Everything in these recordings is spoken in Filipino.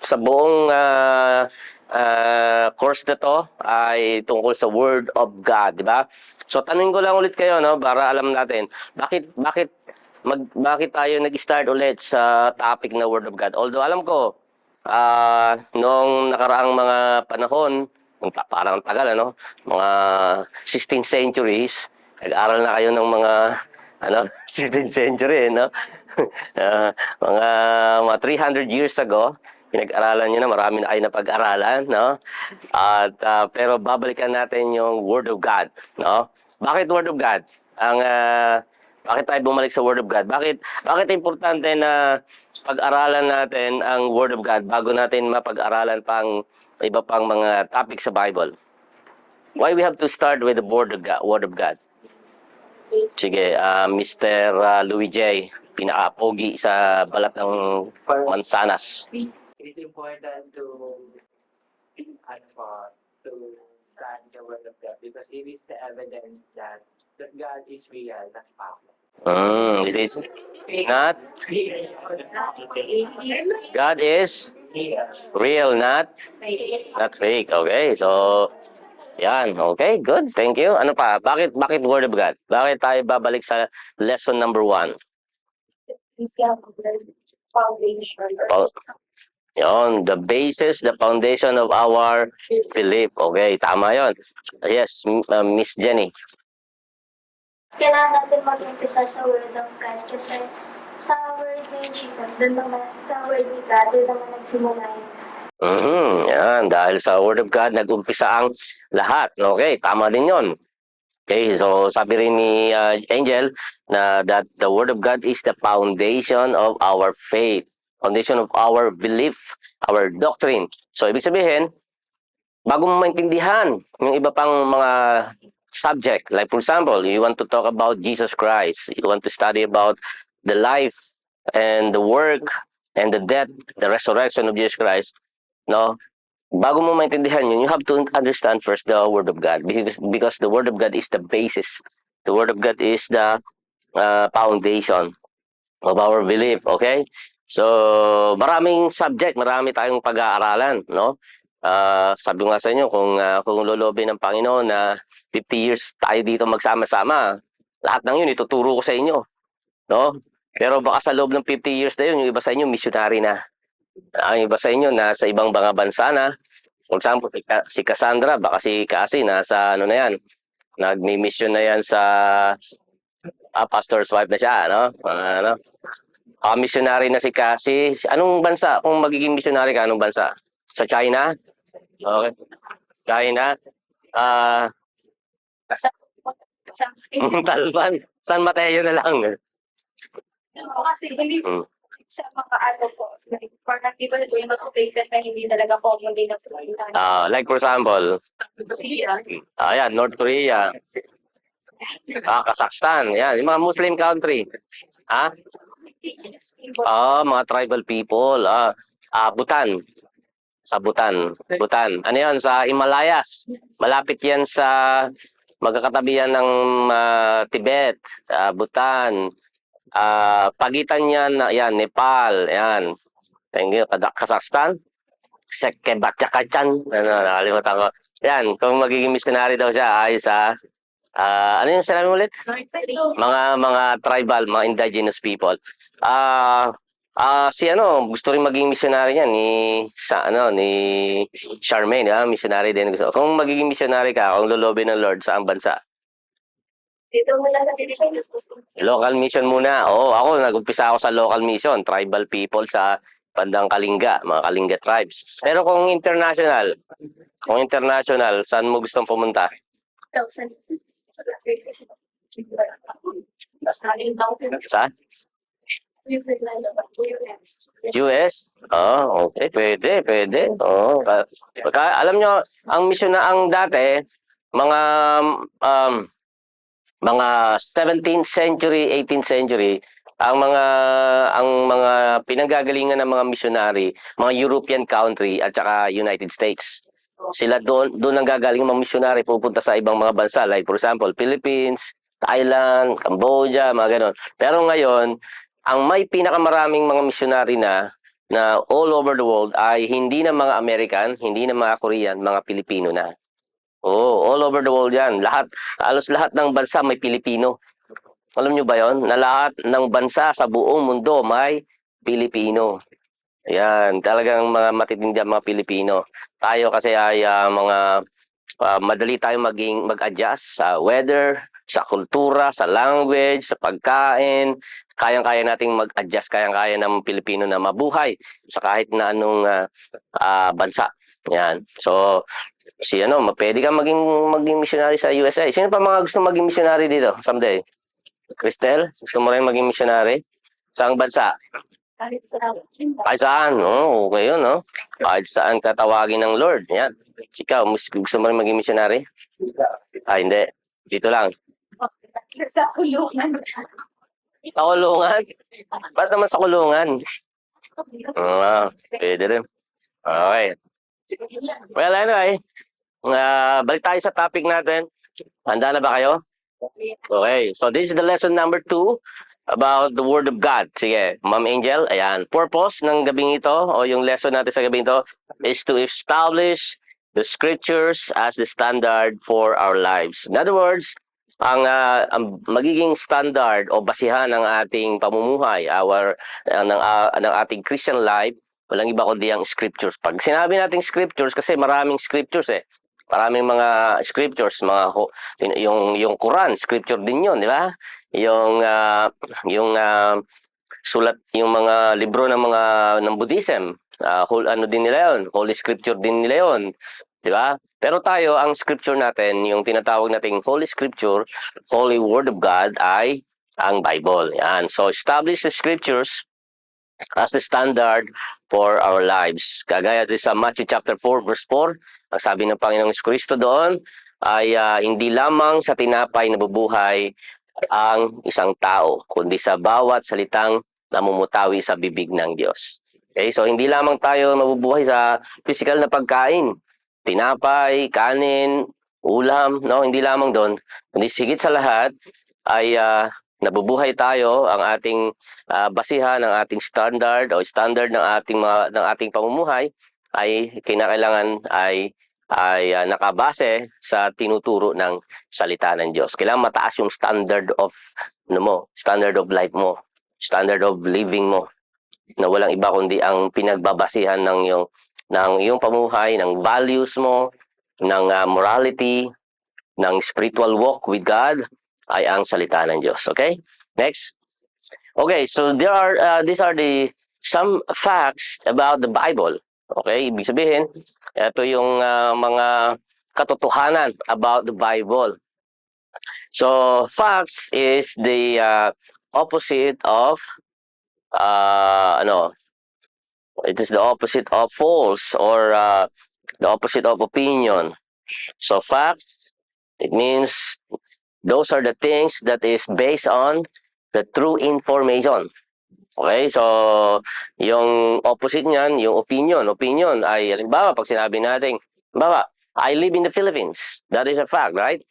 Sa buong course na to ay tungkol sa Word of God, di ba? So tanungin ko lang ulit kayo, no, para alam natin bakit tayo nag-start ulit sa topic na Word of God. Although alam ko noong nakaraang mga panahon, parang tagal ano, mga 16th centuries, nag-aral na kayo ng mga 16th century, no? Mga 300 years ago, pinag-aralan niyo na, marami na kayo napag-aralan, no? At pero babalikan natin yung Word of God, no? Bakit Word of God? Bakit tayo bumalik sa Word of God? Bakit importante na pag-aralan natin ang Word of God bago natin mapag-aralan pang iba pang mga topic sa Bible? Why we have to start with the Word of God? Word of God? Sige, Mr. Louis J. Pinaka-pogi sa balat ng mansanas. It's important to to study the Word of God because it is the evidence that God is real, not power. It is not. God is real, not fake. Okay, so yan. Okay, good. Thank you. Ano pa? Bakit Word of God? Bakit tayo babalik sa lesson number 1? Yon, the basis, the foundation of our belief. Okay, tama yon. Yes, Miss Jenny. Kailangan natin mag-umpisa sa Word of God kasi sa Word ni Jesus, sa Word ni God, doon naman nagsimula yun. Yan, dahil sa Word of God, nag-umpisa ang lahat. Okay, tama din yon. Okay, so sabi rin ni Angel na that the Word of God is the foundation of our faith, foundation of our belief, our doctrine. So ibig sabihin, bago mo maintindihan yung iba pang mga subject, like for example, you want to talk about Jesus Christ, you want to study about the life and the work and the death, the resurrection of Jesus Christ, no? Bago mo maintindihan yun, you have to understand first the Word of God because the Word of God is the basis. The Word of God is the foundation of our belief, okay? So, maraming subject, marami tayong pag-aaralan, no? Sabi ko nga sa inyo, kung lolobin ng Panginoon na 50 years tayo dito magsama-sama, lahat ng yun ituturo ko sa inyo, no? Pero baka sa loob ng 50 years na yun, yung iba sa inyo missionary na. Ang iba sa inyo nasa ibang mga bansa na. For example, si Cassandra, baka si Cassie nasa ano na yan, nagmi-mission na yan sa pastor's wife na siya, no? Missionary na si Cassie. Anong bansa? Kung magiging missionary ka, anong bansa? Sa China? Okay. China? Talban. San Mateo na lang. Kasi hindi sa mga ano po, for people po yung mga places na hindi talaga common din na pumunta. Like for example, yan, North Korea. Kazakhstan. Yan, yung mga Muslim country. Mga tribal people. Bhutan. Sa Bhutan. Ano yan? Sa Himalayas. Malapit yan sa magkakatabi yan ng Tibet, Bhutan. Pagitan yan, Nepal. Yan. Thank you. Kazakhstan. Sekebatchakachan. Nakalimutan ko. Yan, kung magiging missionary daw siya, ay sa ano yung sinabi mo ulit? Mga tribal, mga indigenous people. Gusto rin maging missionary niya ni Charmaine, missionary din gusto. Kung magiging missionary ka, kung lolobin ng Lord sa ang bansa. Dito mula sa Pilipinas. Local mission muna. Ako nag-umpisa ako sa local mission, tribal people sa bandang Kalinga, mga Kalinga tribes. Pero kung international, saan mo gustong pumunta? Sa? US? Okay, pwede. Alam nyo, ang mission na ang dati, mga 17th century, 18th century, ang mga pinanggagalingan ng mga missionary, mga European country at saka United States. Sila doon ang gagaling mga missionary pupunta sa ibang mga bansa, like for example, Philippines, Thailand, Cambodia, mga ganon. Pero ngayon, ang may pinakamaraming mga missionary na na all over the world ay hindi na mga American, hindi na mga Korean, mga Pilipino na. Oh, all over the world yan. Halos lahat ng bansa may Pilipino. Alam nyo ba yon? Na lahat ng bansa sa buong mundo may Pilipino. Yan, talagang mga matitindi ang mga Pilipino. Tayo kasi ay madali tayong mag-adjust sa weather, sa kultura, sa language, sa pagkain. Kayang-kaya nating mag-adjust, kayang-kaya ng Pilipino na mabuhay sa kahit na anong bansa. Yan. So, pwede kang maging missionary sa USA. Sino pa mga gusto maging missionary dito someday? Cristel, gusto mo rin maging missionary? Saang bansa? Kahit saan? Oh, okay yun, no? Kahit saan katawagin ng Lord. Yan. Ikaw, gusto mo rin maging missionary? Hindi. Dito lang. Sa kulungan. Sa kulungan? Ba't naman sa kulungan? Pwede rin. Okay. Well, anyway, balik tayo sa topic natin. Handa na ba kayo? Okay. So, this is the lesson number 2 about the Word of God. Sige, Ma'am Angel, ayan. Purpose ng gabing ito, o yung lesson natin sa gabing ito, is to establish the Scriptures as the standard for our lives. In other words, ang magiging standard o basihan ng ating pamumuhay, ng ating Christian life, walang iba kundi ang Scriptures. Pag sinabi nating Scriptures, kasi maraming Scriptures Maraming mga Scriptures, yung Quran, Scripture din yun, di ba? Yung sulat, yung mga libro ng Buddhism, din nila yun, Holy Scripture din nila yun, di ba? Pero tayo, ang Scripture natin, yung tinatawag nating Holy Scripture, Holy Word of God, ay ang Bible. Yan. So, establish the Scriptures as the standard for our lives. Kagaya din sa Matthew chapter 4, verse 4, ang sabi ng Panginoong Kristo doon ay hindi lamang sa tinapay nabubuhay ang isang tao, kundi sa bawat salitang namumutawi sa bibig ng Diyos. Okay, so hindi lamang tayo mabubuhay sa physical na pagkain, tinapay, kanin, ulam, no? Hindi lamang doon, kundi sigit sa lahat ay nabubuhay tayo, ang ating basihan, ng ating standard o standard ng ating pamumuhay ay kinakailangan ay nakabase sa tinuturo ng salita ng Diyos. Kailangan mataas yung standard of standard of life mo, standard of living mo, na walang iba kundi ang pinagbabasihan ng iyong pamumuhay, ng values mo, ng morality, ng spiritual walk with God ay ang salita ng Diyos. Okay? Next. Okay, so these are some facts about the Bible. Okay, ibig sabihin, ito yung mga katotohanan about the Bible. So, facts is the opposite of it is the opposite of false, or the opposite of opinion. So, facts, it means those are the things that is based on the true information. Okay, so yung opposite niyan, yung opinion. Opinion ay, halimbawa, pag sinabi natin, halimbawa, I live in the Philippines. That is a fact, right?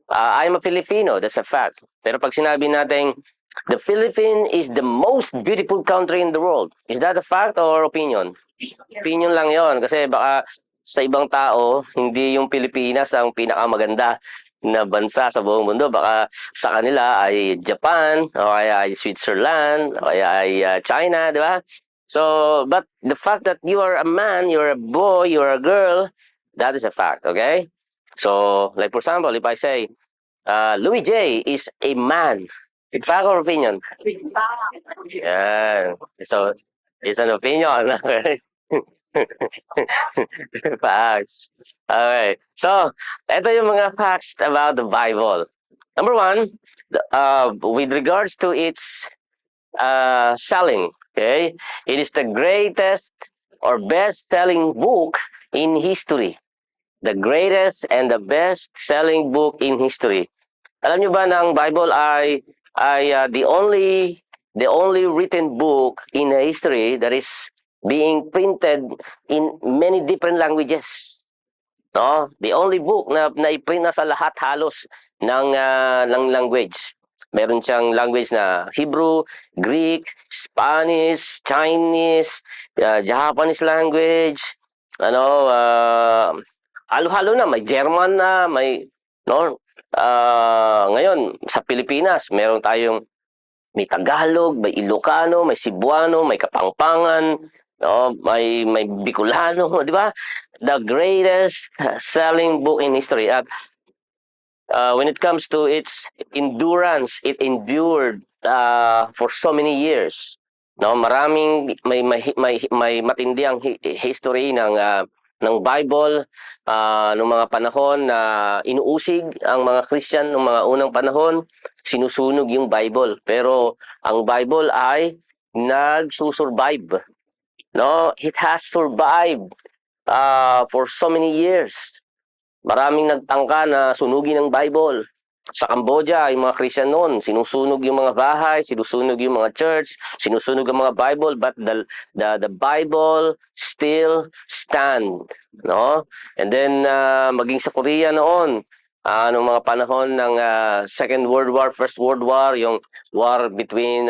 I'm a Filipino. That's a fact. Pero pag sinabi natin, the Philippines is the most beautiful country in the world. Is that a fact or opinion? Opinion lang yon. Kasi baka sa ibang tao, hindi yung Pilipinas ang pinakamaganda na bansa sa buong mundo. Baka sa kanila ay Japan, o kaya ay Switzerland, o kaya ay China, di ba? So, but the fact that you are a man, you're a boy, you're a girl, that is a fact, okay? So, like for example, if I say, Louis J. is a man, it's fact or opinion? Yeah. So, it's an opinion, okay? Facts. Okay. So, ito yung mga facts about the Bible. Number 1, with regards to its selling, okay? It is the greatest or best-selling book in history. The greatest and the best-selling book in history. Alam nyo ba na ang Bible ay the only written book in history that is being printed in many different languages. No? The only book na i-print na sa lahat halos ng language. Meron siyang language na Hebrew, Greek, Spanish, Chinese, Japanese language, halo-halo na, may German na, may, no? Ngayon, sa Pilipinas, may Tagalog, may Ilocano, may Cebuano, may Kapampangan, no? May Bicolano, di ba? The greatest selling book in history. At when it comes to its endurance, it endured for so many years. No, maraming may matindi ang history ng Bible noong mga panahon na inuusig ang mga Christian noong mga unang panahon, sinusunog yung Bible. Pero ang Bible ay nagsusurvive. No, it has survived for so many years. Maraming nagtangka na sunugin ang Bible. Sa Cambodia, yung mga Christian noon, sinusunog yung mga bahay, sinusunog yung mga church, sinusunog ang mga Bible, but the Bible still stand, no? And then maging sa Korea noon, noong mga panahon ng Second World War, First World War, yung war between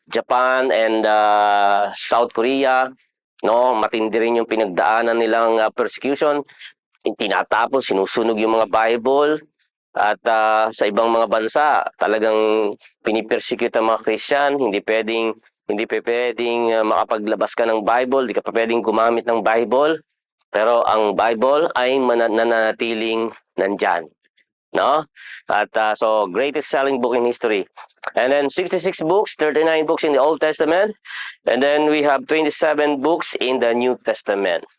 Japan and South Korea, no? Matindi rin yung pinagdaanan nilang persecution. Tinatapos, sinusunog yung mga Bible. At sa ibang mga bansa, talagang pinipersecute ang mga Christian, hindi pwedeng makapaglabas ka ng Bible, hindi ka pa pwedeng gumamit ng Bible. Pero ang Bible ay nananatiling nandyan. No? At so, greatest selling book in history. And then 66 books, 39 books in the Old Testament. And then we have 27 books in the New Testament.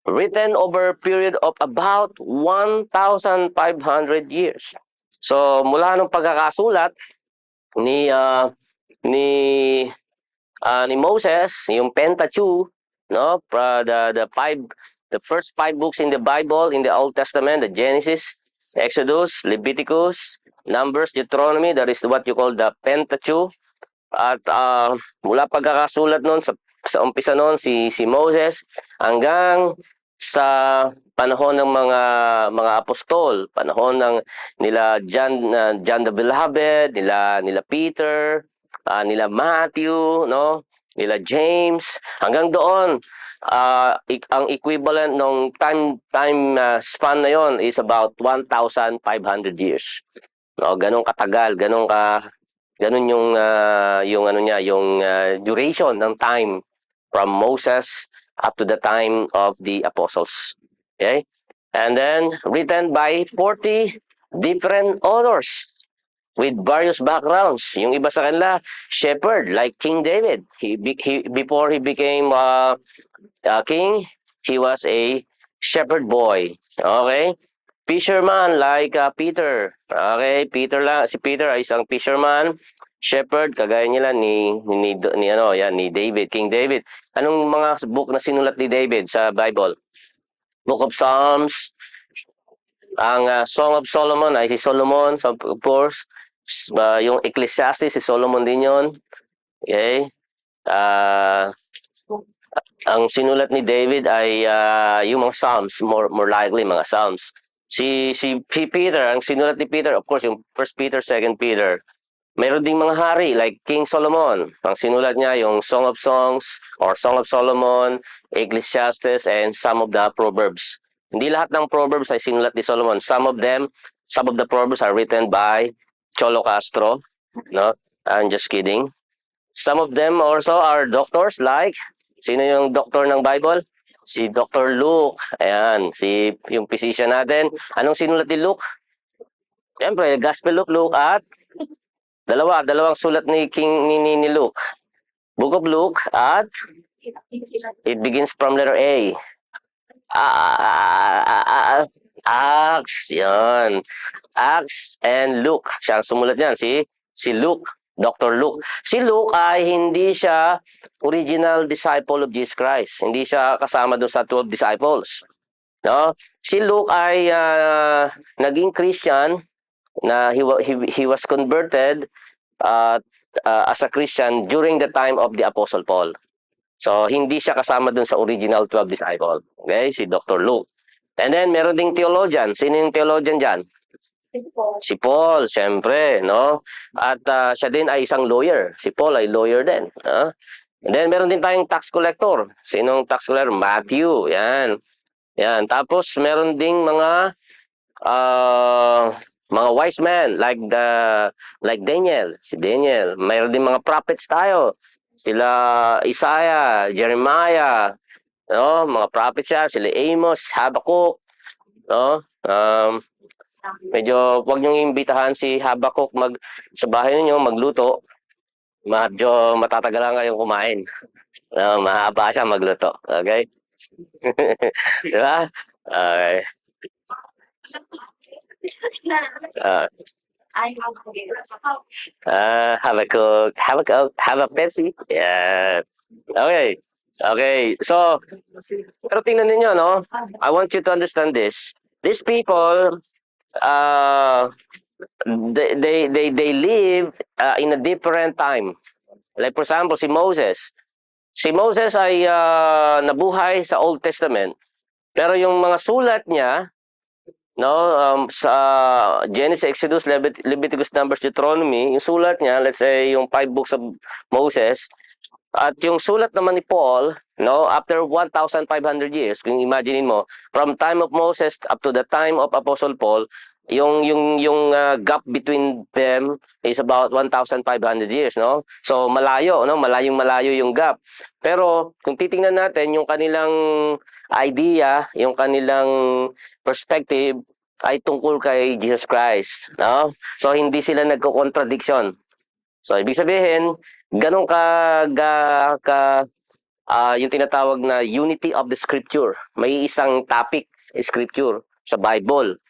Written over a period of about 1,500 years. So mula nung pagkakasulat ni Moses, yung Pentateuch, no, the first 5 books in the Bible in the Old Testament, the Genesis, Exodus, Leviticus, Numbers, Deuteronomy, that is what you call the Pentateuch. At mula pagkakasulat noon sa umpisa noon si Moses hanggang sa panahon ng mga apostol, panahon ng nila John the Beloved, nila Peter, nila Matthew, no, nila James, hanggang doon ang equivalent ng time span na yon is about 1,500 years. No, ganun katagal, ganun yung duration ng time from Moses up to the time of the apostles. Okay? And then written by 40 different authors with various backgrounds. Yung iba sa kanila, shepherd, like King David. Before he became king, he was a shepherd boy. Okay? Fisherman like Peter. Okay, si Peter ay isang fisherman, shepherd, kagaya nila ni David, King David. Anong mga book na sinulat ni David sa Bible? Book of Psalms, ang Song of Solomon ay si Solomon, of course. Yung Ecclesiastes, si Solomon din yun. Okay? Ang sinulat ni David ay yung mga Psalms, more likely mga Psalms. Si Peter, ang sinulat ni Peter, of course, yung 1 Peter, 2 Peter. Mayroon ding mga hari like King Solomon. Ang sinulat niya yung Song of Songs or Song of Solomon, Ecclesiastes, and some of the Proverbs. Hindi lahat ng Proverbs ay sinulat ni Solomon. Some of the Proverbs are written by Cholo Castro. No? I'm just kidding. Some of them also are doctors like, sino yung doctor ng Bible? Si Dr. Luke. Ayan, yung physician natin. Anong sinulat ni Luke? Siyempre, Gospel of Luke at dalawang sulat ni Luke. Book of Luke at it begins from letter A. Acts, yan. Acts and Luke. Siya ang sumulat niyan, si Luke, Dr. Luke. Si Luke ay hindi siya original disciple of Jesus Christ. Hindi siya kasama doon sa 12 disciples. No? Si Luke ay naging Christian na he was converted as a Christian during the time of the Apostle Paul. So, hindi siya kasama doon sa original 12 disciple. Okay? Si Dr. Luke. And then, meron ding theologian. Sino yung theologian dyan? Si Paul, siyempre, no? At siya din ay isang lawyer. Si Paul ay lawyer din. And then meron din tayong tax collector. Sinong tax collector? Matthew. Yan. Yan. Tapos meron ding mga wise men like Daniel, si Daniel. Mayroon din mga prophets tayo. Sila Isaiah, Jeremiah, no? Mga prophets siya, sila Amos, Habakkuk, no? Medyo wag niyong imbitahan si Habakkuk sa bahay niyo magluto. Medyo matatagalan kayong kumain. Mahaba siya magluto. Okay? Di ba? Okay. Have a Pepsi. Yeah. Okay. Okay. So, pero tingnan ninyo, no? I want you to understand this. These people, they live in a different time. Like for example, si Moses. Si Moses ay nabuhay sa Old Testament. Pero yung mga sulat niya, no, sa Genesis, Exodus, Leviticus, Numbers, Deuteronomy, yung sulat niya, let's say yung 5 books of Moses, at yung sulat naman ni Paul, no, after 1,500 years, kung imagine mo, from time of Moses up to the time of Apostle Paul, yung gap between them is about 1,500 years, no? So malayo, no? Malayo yung gap. Pero kung titingnan natin yung kanilang idea, yung kanilang perspective ay tungkol kay Jesus Christ, no? So hindi sila nagko-contradiction. So ibig sabihin, ganun yung tinatawag na unity of the scripture. May isang topic, scripture sa Bible.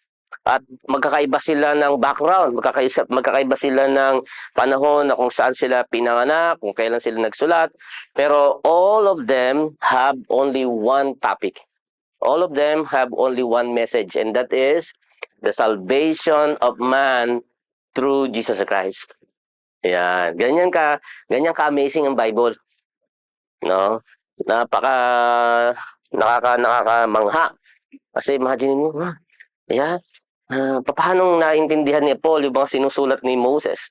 At magkakaiba sila ng background, magkakaiba sila ng panahon na kung saan sila pinanganak, kung kailan sila nagsulat. Pero all of them have only one topic. All of them have only one message, and that is the salvation of man through Jesus Christ. Yan. Ganyan ka-amazing ang Bible. No? Nakakamangha. Kasi imagine mo, yeah. Paano naintindihan ni Paul yung mga sinusulat ni Moses?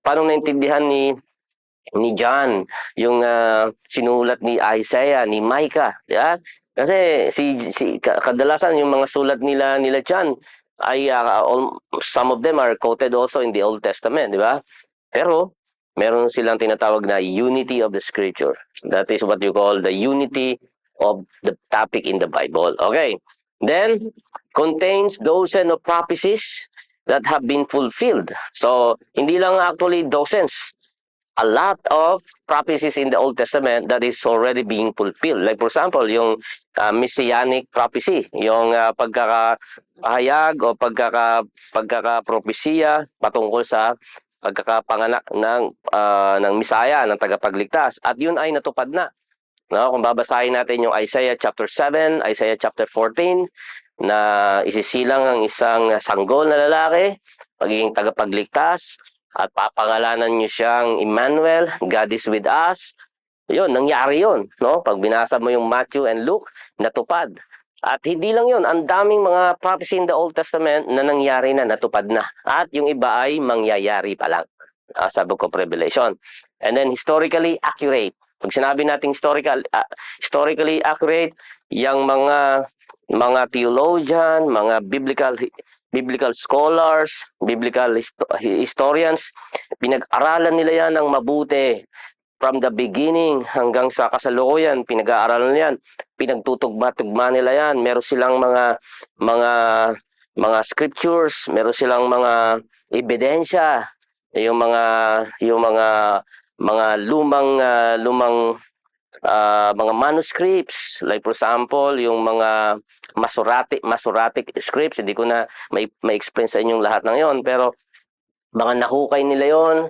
Paano naintindihan ni John yung sinulat ni Isaiah, ni Micah? Yeah? Kasi kadalasan yung mga sulat nila John ay some of them are quoted also in the Old Testament, di ba? Pero meron silang tinatawag na unity of the scripture. That is what you call the unity of the topic in the Bible. Okay. Then contains dozens of prophecies that have been fulfilled. So, hindi lang actually dozens. A lot of prophecies in the Old Testament that is already being fulfilled. Like for example, yung messianic prophecy, yung pagkakahayag o pagkakapropesiya patungkol sa pagkakapanganak ng Misaya, ng tagapagligtas. At yun ay natupad na. No, kung babasahin natin yung Isaiah chapter 7, Isaiah chapter 14, na isisilang ang isang sanggol na lalaki, magiging tagapagligtas, at papangalanan niyo siyang Emmanuel, God is with us. Yun, nangyari yun. No? Pag binasa mo yung Matthew and Luke, natupad. At hindi lang yun, ang daming mga prophecy in the Old Testament na nangyari na, natupad na. At yung iba ay mangyayari pa lang sa Book of Revelation. And then historically accurate. Pag sinabi nating historically accurate, yung mga theologian, mga biblical scholars, biblical historians, pinag-aralan nila yan ng mabuti. From the beginning hanggang sa kasalukuyan, pinag-aaralan nila yan. Pinagtutugma-tugma nila yan. Meron silang mga scriptures, meron silang mga ebidensya, yung mga lumang mga manuscripts, like for example yung mga Masoretic scripts. Hindi ko na may-explain sa inyong lahat ng yon, pero mga nahukay nila yon,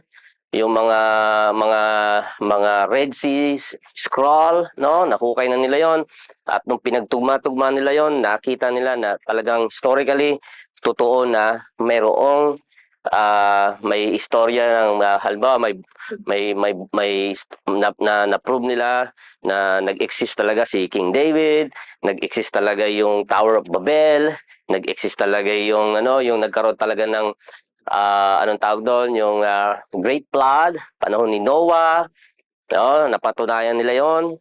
yung mga Red Sea Scroll, no, nahukay na nila yon. At nung pinagtugma-tugma nila yon, nakita nila na talagang historically totoo na mayroong may istorya ng halimbawa na-prove nila na nag-exist talaga si King David, nag-exist talaga yung Tower of Babel, nag-exist talaga yung yung nagkaroon talaga ng anong tawag doon, yung Great Flood, panahon ni Noah, no, napatunayan nila 'yon.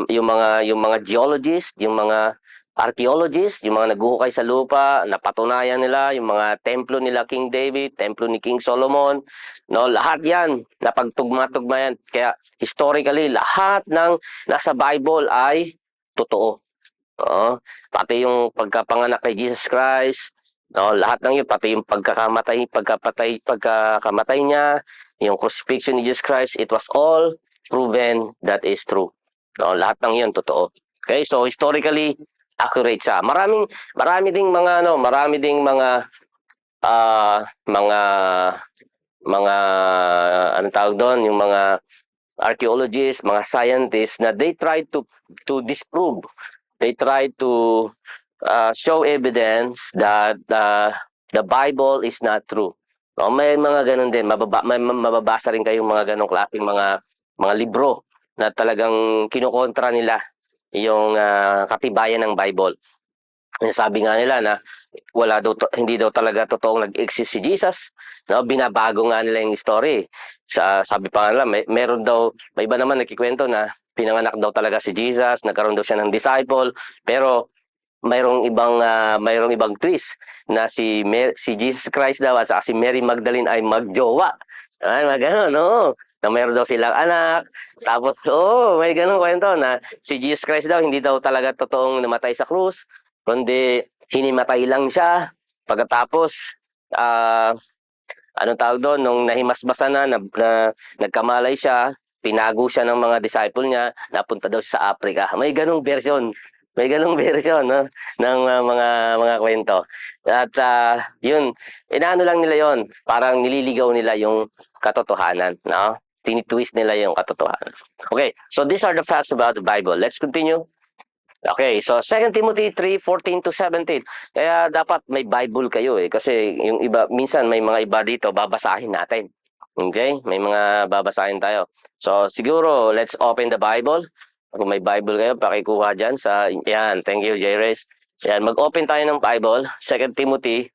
Yung mga geologists, yung mga archaeologists, yung mga naghuhukay sa lupa, napatunayan nila yung mga templo nila King David, templo ni King Solomon, no, lahat 'yan napagtugma-tugma yan. Kaya historically lahat ng nasa Bible ay totoo. Oo, pati yung pagkapanganak kay Jesus Christ, no, lahat ng 'yun, pati yung pagkakamatay niya, yung crucifixion ni Jesus Christ, it was all proven that is true. No, lahat ng 'yun totoo. Okay, so historically accurate siya. Marami ding mga ah, mga mga anong tawag doon, yung mga archaeologists, mga scientists na they try to disprove. They try to show evidence that the Bible is not true. No, may mga ganun din, mababasa rin kayong mga ganong klaseng mga libro na talagang kinokontra nila yung katibayan ng Bible. Sabi nga nila na hindi daw talaga totoong nag-exist si Jesus. No, binabago nga nila yung story. Sabi pa nga nila, may iba naman nagkikwento na pinanganak daw talaga si Jesus, nagkaroon daw siya ng disciple, pero mayroong ibang twist na si Jesus Christ daw at saka si Mary Magdalene ay magjowa. Ay, magano, no? Na mayroon daw silang anak. Tapos, may ganung kwento na si Jesus Christ daw hindi daw talaga totoong namatay sa krus, kundi hinimatay lang siya. Pagkatapos, anong tawag doon, nung nahimasmasan na nagkamalay siya, tinago siya ng mga disciple niya, napunta daw siya sa Africa. May ganung version. May ganung version, no, ng mga kwento. At yun, inaano lang nila yon, parang nililigaw nila yung katotohanan, no? Tinitwist nila yung katotohanan. Okay, so these are the facts about the Bible. Let's continue. Okay, so 2 Timothy 3:14 to 17. Kaya dapat may Bible kayo kasi yung iba minsan may mga iba dito babasahin natin. Okay? May mga babasahin tayo. So siguro let's open the Bible. Kung may Bible kayo, pakikuha diyan sa yan. Thank you, Jairus. Yan, mag-open tayo ng Bible, 2 Timothy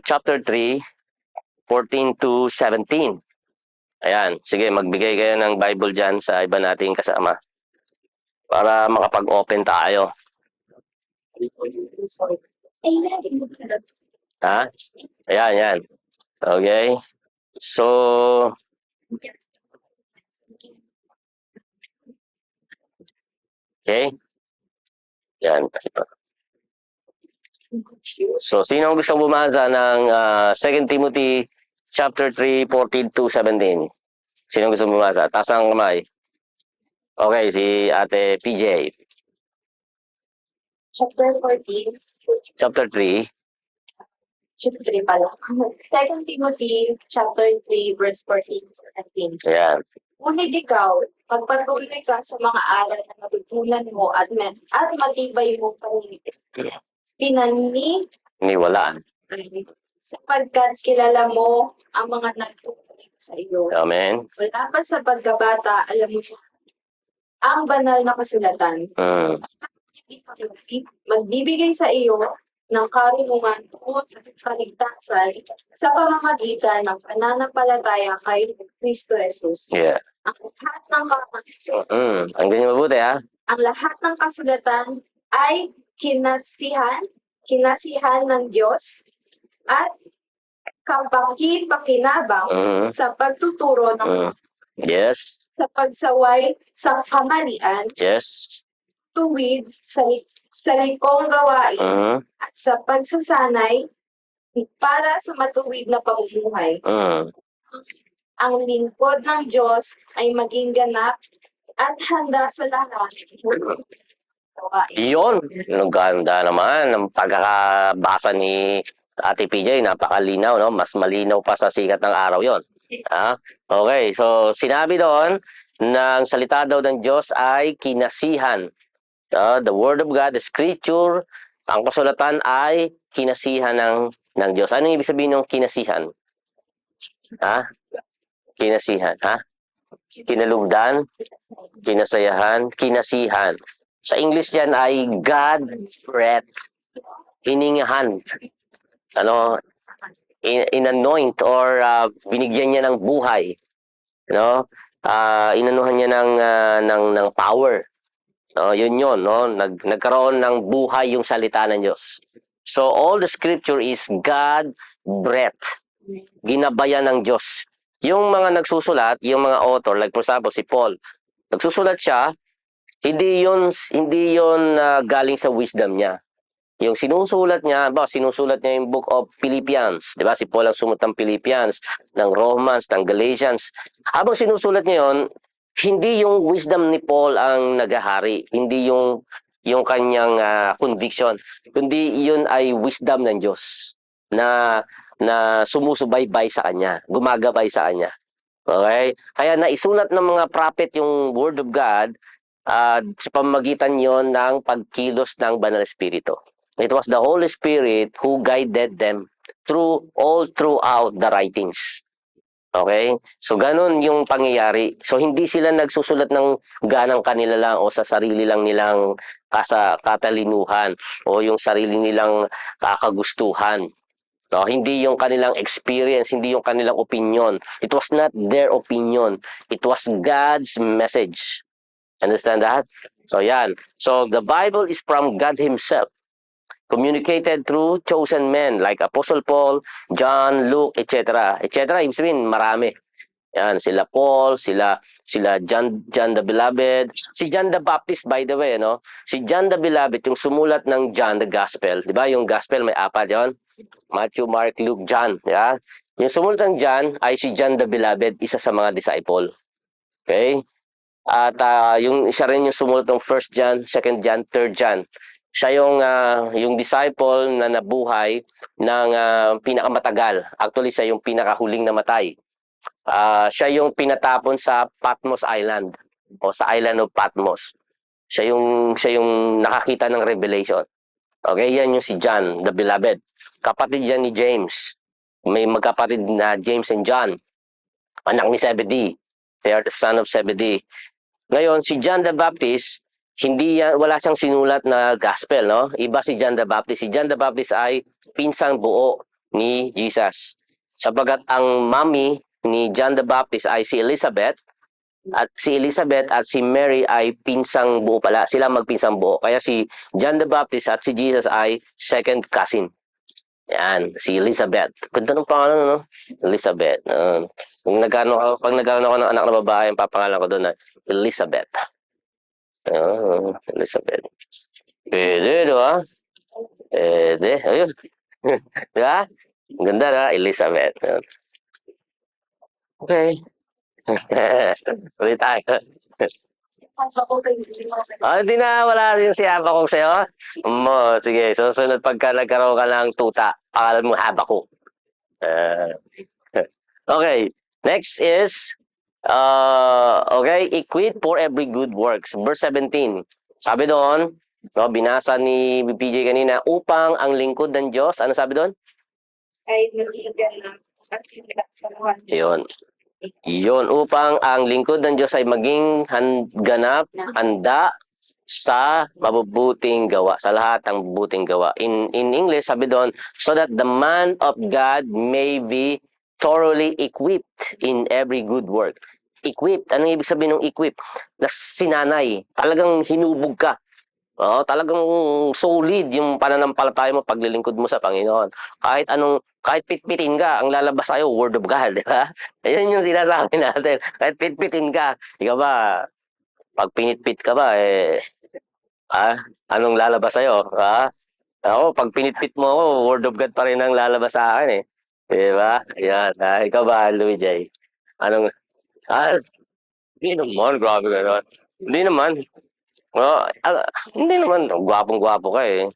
chapter 3:14 to 17. Ayan, sige, magbigay kayo ng Bible diyan sa iba nating kasama para makapag-open tayo. Ha? Ayan, yan. Okay. So, okay. Yan. So, sino ang gusto bumasa ng 2 Timothy chapter 3:14 to 17? Sino gusto bumasa? Taas ang kamay. Okay, si Ate PJ. Chapter 14. Chapter 3. Chapter 3 pala. 2 Timothy chapter 3 verse 14 to 17. Ayan. Ngunit ikaw, magpatuloy ka sa mga aral na natutunan mo at matibay mo Niwalaan. sapagkat kilala mo ang mga nagtutulong sa iyo. Amen. Wala pa sa pagkabata, alam mo siya, ang banal na kasulatan. Magbibigay sa iyo ng karunungan tungkol sa kaligtasan sa pamamagitan ng pananampalataya kay Kristo Jesus. Yeah. Ang lahat ng Ang ganyan mabuti, ha? ang lahat ng kasulatan ay kinasihan ng Diyos at kapaki-pakinabang sa pagtuturo ng Yes. sa pagsaway sa kamalian, Yes. tuwid sa likong gawain at sa pagsasanay para sa matuwid na pamumuhay. Ang lingkod ng Diyos ay maging ganap at handa sa lahat. Iyon. Ang ganda naman ng pagkakabasa ni Ate PJ. Napakalinaw, no? Mas malinaw pa sa sikat ng araw yon. Okay, so sinabi doon ng salita daw ng Diyos ay kinasihan. The Word of God, the Scripture, ang kasulatan ay kinasihan ng Diyos. Ano ibig sabihin ng kinasihan? Kinasihan, kinalugdan, kinasayahan, kinasihan. Sa English yan ay God breathed hiningahan, ano, in-anoint or binigyan niya ng buhay, no? Inanuhan niya ng power. No, yun, no? Nagkaroon ng buhay yung salita ng Diyos. So all the scripture is God breath. Ginabayan ng Diyos. Yung mga nagsusulat, yung mga author, like for example si Paul, nagsusulat siya, hindi yun galing sa wisdom niya. Yung sinusulat niya, sinusulat niya yung book of Philippians, 'di ba? Si Paul ang sumulat ng Philippians, ng Romans, ng Galatians. Habang sinusulat niya 'yon, hindi yung wisdom ni Paul ang nagahari, hindi yung kanyang conviction, kundi yun ay wisdom ng Diyos na sumusubaybay sa kanya, gumagabay sa kanya. Okay? Kaya naisulat ng mga prophet yung word of God sa pamamagitan yon ng pagkilos ng Banal Espiritu. It was the Holy Spirit who guided them throughout the writings. Okay? So, ganun yung pangyayari. So, hindi sila nagsusulat ng ganang kanila lang o sa sarili lang nilang katalinuhan o yung sarili nilang kakagustuhan. No, hindi yung kanilang experience, hindi yung kanilang opinion. It was not their opinion. It was God's message. Understand that? So, yan. So, the Bible is from God Himself, communicated through chosen men like Apostle Paul, John, Luke, etc. Etc. Ibig sabihin, marami. Yan, sila Paul, sila John the Beloved. Si John the Baptist, by the way, no? Si John the Beloved, yung sumulat ng John the Gospel. Di ba? Yung Gospel may apat yon. Matthew, Mark, Luke, John. Yeah? Yung sumulat ng John ay si John the Beloved, isa sa mga disciple. Okay? At yung isa rin yung sumulat ng 1 John, 2 John, 3 John. Siya yung disciple na nabuhay ng pinakamatagal. Actually, siya yung pinakahuling namatay. Siya yung pinatapon sa Patmos Island o sa Island of Patmos. Siya yung nakakita ng revelation. Okay, yan yung si John, the Beloved. Kapatid yan ni James. May magkapatid na James and John. Anak ni Zebedee. They are the son of Zebedee. Ngayon, si John the Baptist, wala siyang sinulat na gospel, no? Iba si John the Baptist. Si John the Baptist ay pinsang buo ni Jesus. Sapagat ang mommy ni John the Baptist ay si Elizabeth, at si Mary ay pinsang buo pala. Sila magpinsang buo. Kaya si John the Baptist at si Jesus ay second cousin. Yan, si Elizabeth. Ganda ng pangalan, no? Elizabeth. Pag nagkaroon ako ng anak na babae, ang papangalan ko doon na Elizabeth. Elizabeth. Pwede, di ba? Pwede. Ayun. Di ba? Ganda na, Elizabeth. Okay. Ulit tayo. Hindi na, wala rin si Habakuk sa'yo. Sige, susunod pagka nagkaroon ka ng tuta, pangalan mo Habakuk. Okay, next is, equip for every good works. Verse 17. Sabi doon, binasa ni PJ kanina, upang ang lingkod ng Diyos, ano sabi doon? Ay nabigyan ng Yun. Yun, upang ang lingkod ng Diyos ay maging handa sa mabubuting gawa, sa lahat ng mabubuting gawa. In English, sabi doon, so that the man of God may be thoroughly equipped in every good work. Equipped, anong ibig sabihin ng equipped? Na sinanay, talagang hinubog ka. Talagang solid yung pananampalataya mo, paglilingkod mo sa Panginoon. Kahit pitpitin ka, ang lalabas sa'yo, word of God, di ba? Ayan yung sinasabi natin. Kahit pitpitin ka, ikaw ba, pag pinitpit ka ba, anong lalabas sa'yo? Ako, pag pinitpit mo ako, word of God pa rin ang lalabas sa akin, eh. Di ba? Ayan. Ikaw ba, Louis J? Hindi naman, grabe ka naman. Hindi naman. Hindi naman, gwapong-gwapo ka, eh.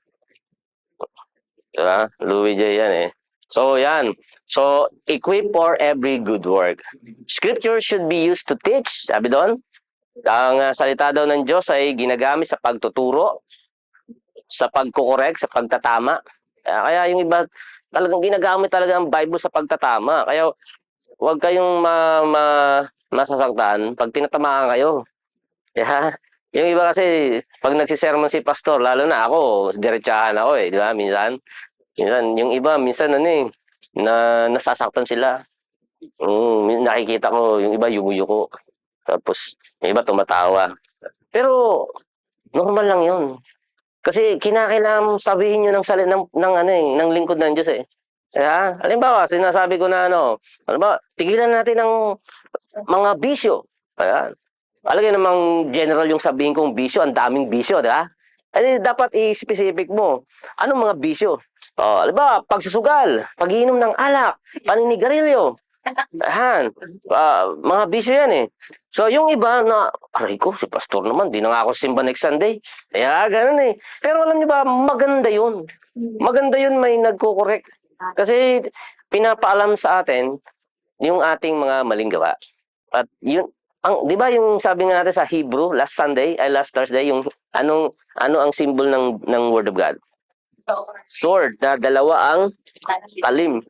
Diba? Louis J yan, eh. So, yan. So, equip for every good work. Scripture should be used to teach. Sabi doon, ang salita daw ng Diyos ay ginagamit sa pagtuturo, sa pagkukorek, sa pagtatama. Kaya yung iba, talagang ginagamit talaga ang Bible sa pagtatama. Kaya, huwag kayong masasaktan pag tinatamaan kayo. Yeah? Yung iba kasi, pag nagsisermon si pastor, lalo na ako, diretsahan ako eh, di ba? Minsan, yung iba, minsan ano eh, nasasaktan sila. Nakikita ko, yung iba yumuyuko. Tapos, yung iba tumatawa. Pero, normal lang yun. Kasi kinakailangan mong sabihin nyo ng ano eh, ng lingkod ng Diyos eh. Kaya, halimbawa, sinasabi ko na ano, halimbawa, tigilan natin ang mga bisyo. Ayan. Alagay namang general yung sabihin kong bisyo, ang daming bisyo, di ba? Eh, dapat i-specific mo. Anong mga bisyo? Halimbawa, pagsusugal, pag-iinom ng alak, paninigarilyo. Ayan. Mga bisyo yan eh. So, yung iba na, aray ko, si pastor naman, di na nga ako simba next Sunday. Kaya, ganun eh. Pero alam niyo ba, maganda yun. Maganda yun may nagko-correct. Kasi, pinapaalam sa atin yung ating mga maling gawa. At yun, 'di ba yung sabi nga natin sa Hebrew last Thursday yung ano ang symbol ng Word of God? Sword na dalawa ang talim.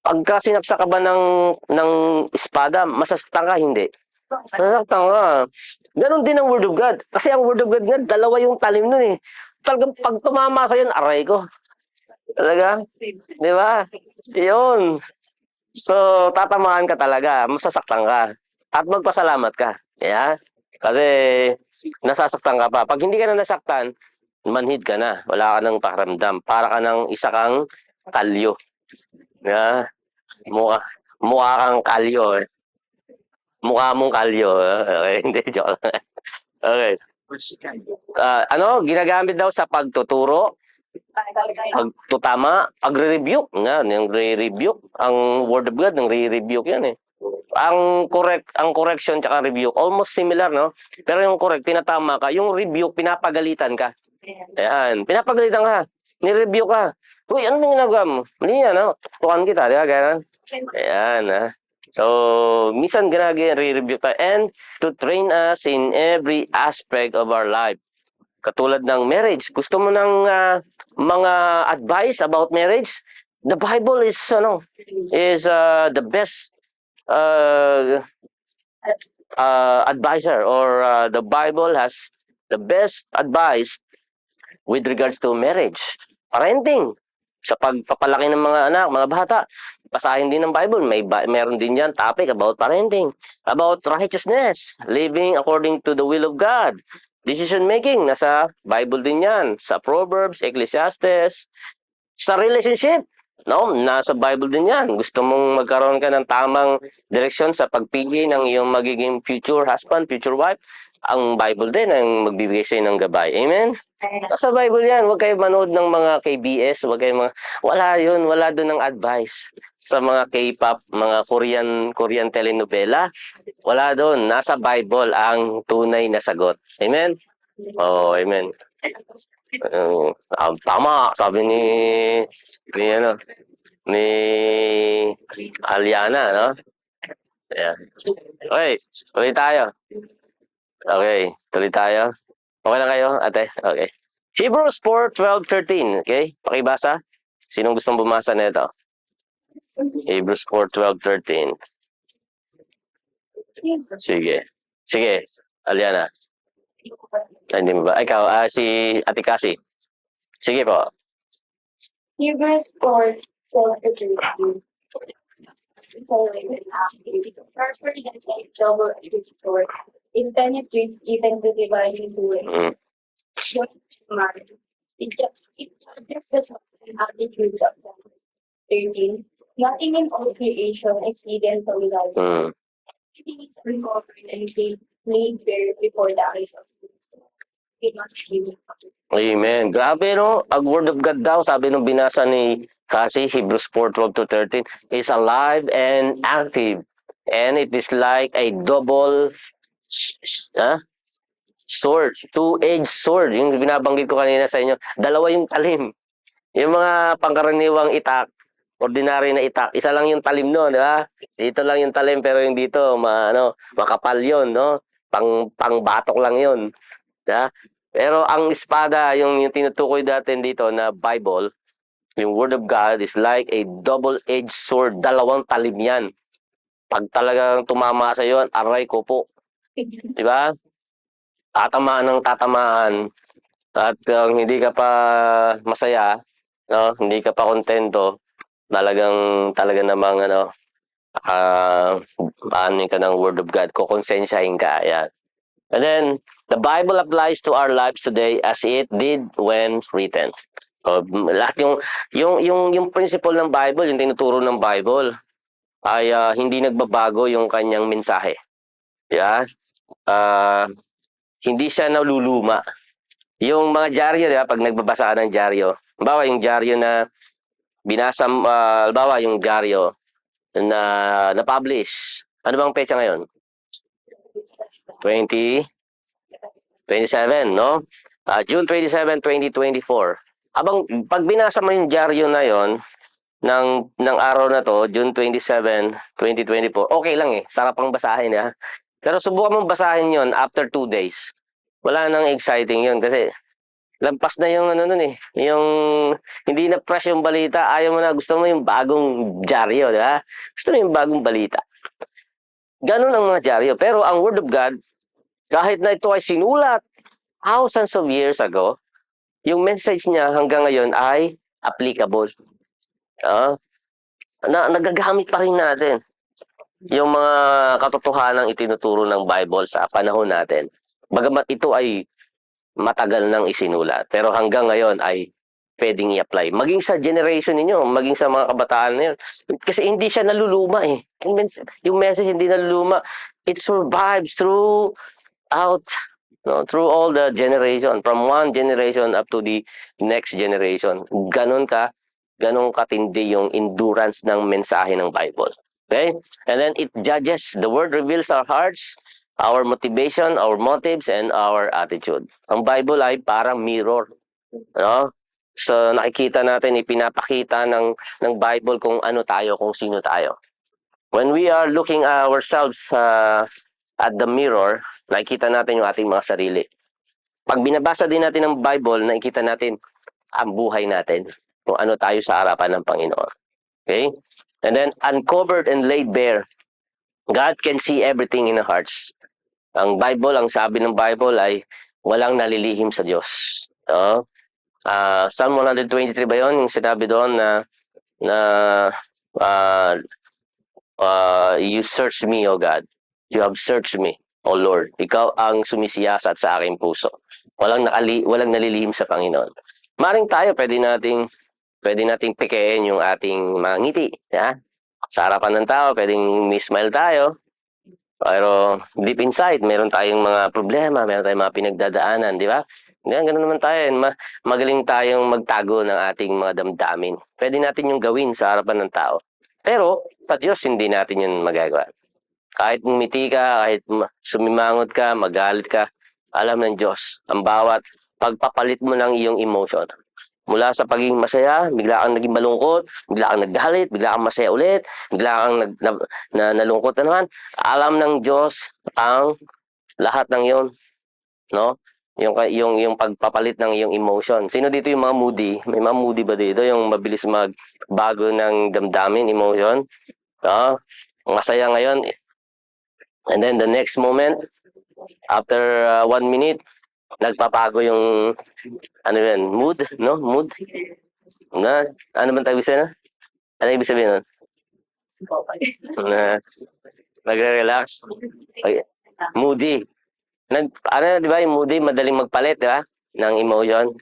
Pagka sinaksak ka ba ng espada, masasaktan ka hindi? Masasaktan ka. Ganon din ang Word of God. Kasi ang Word of God nga, dalawa yung talim nun eh. Talagang pag tumama sa yun, aray ko. Talaga? Di ba? Yun. So, tatamaan ka talaga, masasaktan ka, at magpasalamat ka. Yeah? Kasi, nasasaktan ka pa. Pag hindi ka na nasaktan, manhid ka na. Wala ka nang pakiramdam. Para ka ng isa kang kalyo. Yeah? Mukha, mukha kang kalyo. Eh. Mukha mong kalyo. Okay, hindi, joke lang. Okay. Ginagamit daw sa pagtuturo, pagtutama, pagre-rebuke. Yan, yung re-rebuke. Ang Word of God, ng re-rebuke yan eh. Ang correction tsaka rebuke, almost similar, no? Pero yung correct, tinatama ka. Yung rebuke, pinapagalitan ka. Ayan, pinapagalitan ka. Ni-rebuke ka. Uy, ano yung ginagawa mo? Mali yan, no? Tukan kita, di ba? Ganyan. Ayan, ha? So, minsan re-rebuke ka. And to train us in every aspect of our life. Katulad ng marriage. Gusto mo ng mga advice about marriage? The Bible is the best advisor, or the Bible has the best advice with regards to marriage. Parenting. Sa pagpapalaki ng mga anak, mga bata. Basahin din ng Bible. Meron din yan topic about parenting. About righteousness. Living according to the will of God. Decision making, nasa Bible din yan. Sa Proverbs, Ecclesiastes. Sa relationship, no, nasa Bible din yan. Gusto mong magkaroon ka ng tamang direksyon sa pagpili ng iyong magiging future husband, future wife, ang Bible din ang magbibigay sa'yo ng gabay. Amen? Sa Bible yan, huwag kayo manood ng mga KBS, wala yun, wala doon ng advice. Sa mga K-pop, mga Korean telenovela, wala doon. Nasa Bible ang tunay na sagot. Amen? Oh, amen. Tama, sabi ni Aliana, no? Yeah. Okay, tuloy tayo. Okay, tuloy tayo. Okay lang kayo, ate? Okay. Hebrews 4:12-13, okay? Pakibasa. Sinong gustong bumasa nito? Hebrews 4:12-13. Sige. Sige, Aliana. Hindi mo ba? Ikaw, si Ate Cassie. Sige po. Hebrews 4:12-13. Double-edged sword. It penetrates even the dividing line. It judges the thoughts and attitudes of them. 13. Nothing in all creation is hidden from God. Everything is uncovered and laid bare before the eyes of God. Amen. Grabe, no? Ang Word of God daw, sabi nung binasa ni Cassie, Hebrews 4:12-13, is alive and active. And it is like a double sword, two-edged sword. Yung binabanggit ko kanina sa inyo, dalawa yung talim. Yung mga pangkaraniwang itak, ordinary na itak, isa lang yung talim no, di ba? Dito lang yung talim, pero yung dito, makapal yun, no? Pangbatok lang yun. Diba? Pero ang espada, yung tinutukoy natin dito na Bible, yung Word of God is like a double-edged sword. Dalawang talim yan. Pag talagang tumama sa iyo, aray ko po. Diba? tatamaan ng tatamaan at hindi ka pa masaya, no? Hindi ka pa kontento, talaga namang aanin ka ng Word of God, kukonsensyahin ka, yan. And then, the Bible applies to our lives today as it did when written. So, lahat yung principle ng Bible, yung tinuturo ng Bible, ay hindi nagbabago yung kanyang mensahe. Yeah? Ah, hindi siya naluluma. Yung mga dyaryo, di ba, pag nagbabasa ka ng dyaryo, halimbawa yung dyaryo na binasa, halimbawa yung dyaryo na na-publish. Ano bang petsa ngayon? 27, no? June 27, 2024. Pag binasa mo yung dyaryo na yon ng araw na to, June 27, 2024, okay lang eh. Sarap ang basahin, ha? Pero subukan mong basahin yon after 2 days. Wala nang exciting yon kasi lampas na yung nun eh. Yung hindi na fresh yung balita, ayaw mo na, gusto mo yung bagong dyaryo, di ba? Gusto mo yung bagong balita. Ganun ang mga dyaryo. Pero ang Word of God, kahit na ito ay sinulat thousands of years ago, yung message niya hanggang ngayon ay applicable. Nagagamit pa rin natin yung mga katotohanang itinuturo ng Bible sa panahon natin. Bagamat ito ay matagal nang isinulat, pero hanggang ngayon ay pwedeng i-apply. Maging sa generation ninyo, maging sa mga kabataan na yun. Kasi hindi siya naluluma eh. Yung message hindi naluluma. It survives throughout, no, through all the generation, from one generation up to the next generation. Ganon katindi yung endurance ng mensahe ng Bible. Okay? And then it judges. The Word reveals our hearts, our motivation, our motives, and our attitude. Ang Bible ay parang mirror. No? So nakikita natin, ipinapakita ng Bible kung ano tayo, kung sino tayo. When we are looking at ourselves at the mirror, nakikita natin yung ating mga sarili. Pag binabasa din natin ang Bible, nakikita natin ang buhay natin, kung ano tayo sa harapan ng Panginoon. Okay? And then, uncovered and laid bare. God can see everything in our hearts. Ang Bible, ang sabi ng Bible ay walang nalilihim sa Diyos. Psalm 123 ba yun? Yung sinabi doon you search me, O God. You have searched me, O Lord. Ikaw ang sumisiyasat sa aking puso. Walang nalilihim sa Panginoon. Maring tayo, pwede nating pikein yung ating mga ngiti. Ya? Sa harapan ng tao, pwedeng may-smile tayo. Pero deep inside, meron tayong mga problema, meron tayong mga pinagdadaanan, di ba? Ganun naman tayo. Magaling tayong magtago ng ating mga damdamin. Pwede natin yung gawin sa harapan ng tao. Pero sa Diyos, hindi natin yun magagawa. Kahit umiti ka, kahit sumimangot ka, magalit ka, alam ng Diyos, ang bawat pagpapalit mo ng iyong emotion. Mula sa pagiging masaya, bigla kang naging malungkot, bigla kang naggalit, bigla kang masaya ulit, bigla kang nalungkot na naman. Alam ng Diyos ang lahat ng iyon, no? Yung pagpapalit ng iyong emotion. Sino dito yung mga moody? May mga moody ba dito? Yung mabilis magbago ng damdamin, emotion? Masaya ngayon. And then the next moment, after 1 minute, nagpapago yung mood, no? Mood. Ano man tayo bisa na? Ano ibig sabihin nun? Nagre-relax. Okay. Moody. Di ba, yung moody, madaling magpalit, di ba? Ng emotion.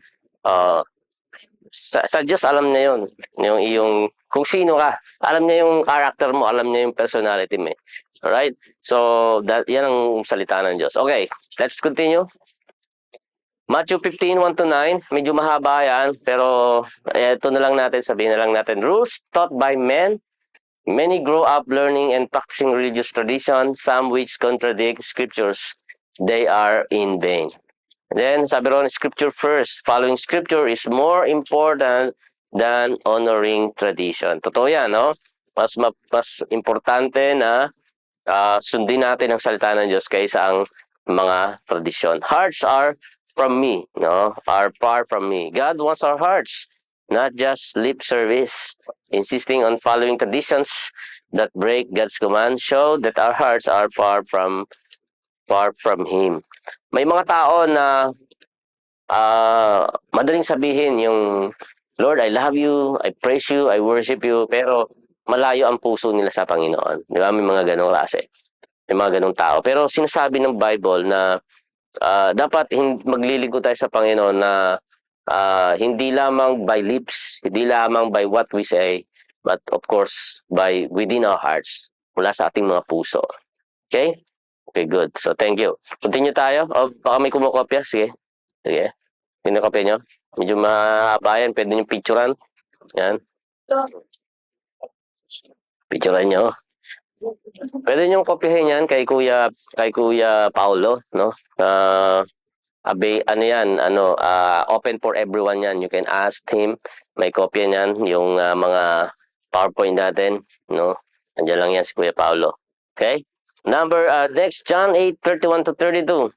Sa Diyos, alam niya yun. Kung sino ka. Alam niya yung character mo, alam niya yung personality mo. Alright? So, yan ang salita ng Diyos. Okay, let's continue. Matthew 15, 1-9. Medyo mahaba yan, pero ito na lang natin, sabihin na lang natin. Rules taught by men. Many grow up learning and practicing religious tradition, some which contradict scriptures. They are in vain. And then, sabi ron, scripture first. Following scripture is more important than honoring tradition. Totoo yan, no? Mas importante na sundin natin ang salita ng Diyos kaysa ang mga tradisyon. Hearts are from me, no? Are far from me. God wants our hearts, not just lip service. Insisting on following traditions that break God's command show that our hearts are far from Him. may mga tao na madaling sabihin yung, Lord, I love you, I praise you, I worship you, pero malayo ang puso nila sa Panginoon. Di ba? May mga ganong klase. May mga ganong tao. Pero sinasabi ng Bible na dapat maglilingkod tayo sa Panginoon na hindi lamang by lips, hindi lamang by what we say, but of course, by within our hearts, mula sa ating mga puso. Okay? Okay, good. So, thank you. Continue tayo. O, baka may kumukopya. Sige. Sige. Kinukopya nyo. Medyo mahaba yan. Pwede nyo picturean. Yan. Picturean nyo. Pwede nyo kopyahin yan kay Kuya Paulo, no? Open for everyone yan. You can ask him. May kopya niyan, yung mga PowerPoint natin, no? Andiyan lang yan si Kuya Paulo. Okay? Next, John 8:31-32.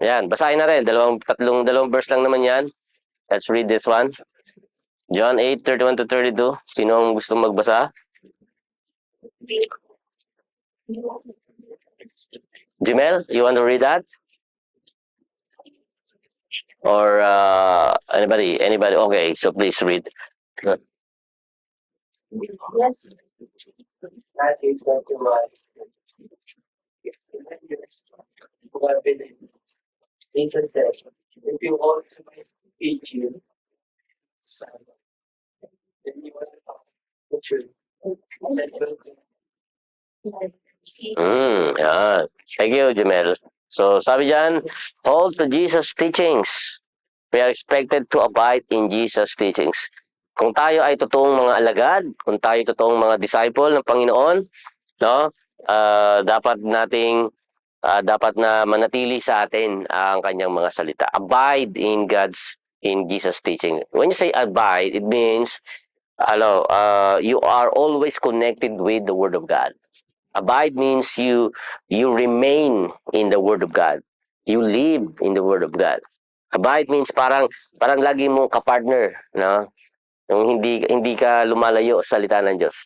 Yan, basahin na rin. Dalawang verse lang naman yan. Let's read this one. John 8:31-32. Sino ang gusto magbasa? Jimel, you want to read that? Or anybody? Okay, so please read. Yes. Matthew 21. Jesus said, if you want to teach you, then you want to talk the truth. Yan. Thank you, Jimel. So, sabi dyan, hold to Jesus' teachings. We are expected to abide in Jesus' teachings. Kung tayo ay totoong mga alagad, kung tayo totoong mga disciple ng Panginoon, no? Dapat na manatili sa atin ang kanyang mga salita. Abide in Jesus' teaching. When you say abide, it means you are always connected with the Word of God. Abide means you remain in the Word of God. You live in the Word of God. Abide means parang lagi mong kapartner, no? Yung hindi ka lumalayo sa salita ng Diyos.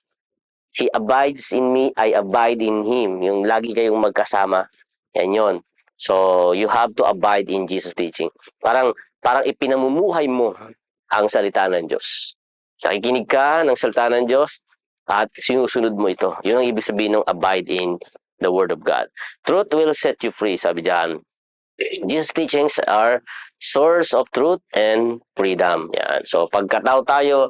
He abides in me, I abide in Him. Yung lagi kayong magkasama. Yan yun. So, you have to abide in Jesus' teaching. Parang ipinamumuhay mo ang salita ng Diyos. Nakikinig ka ng salita ng Diyos at sinusunod mo ito. Yun ang ibig sabihin ng abide in the Word of God. Truth will set you free, sabi diyan. Jesus' teachings are source of truth and freedom. Yan. So, pagkatao tayo,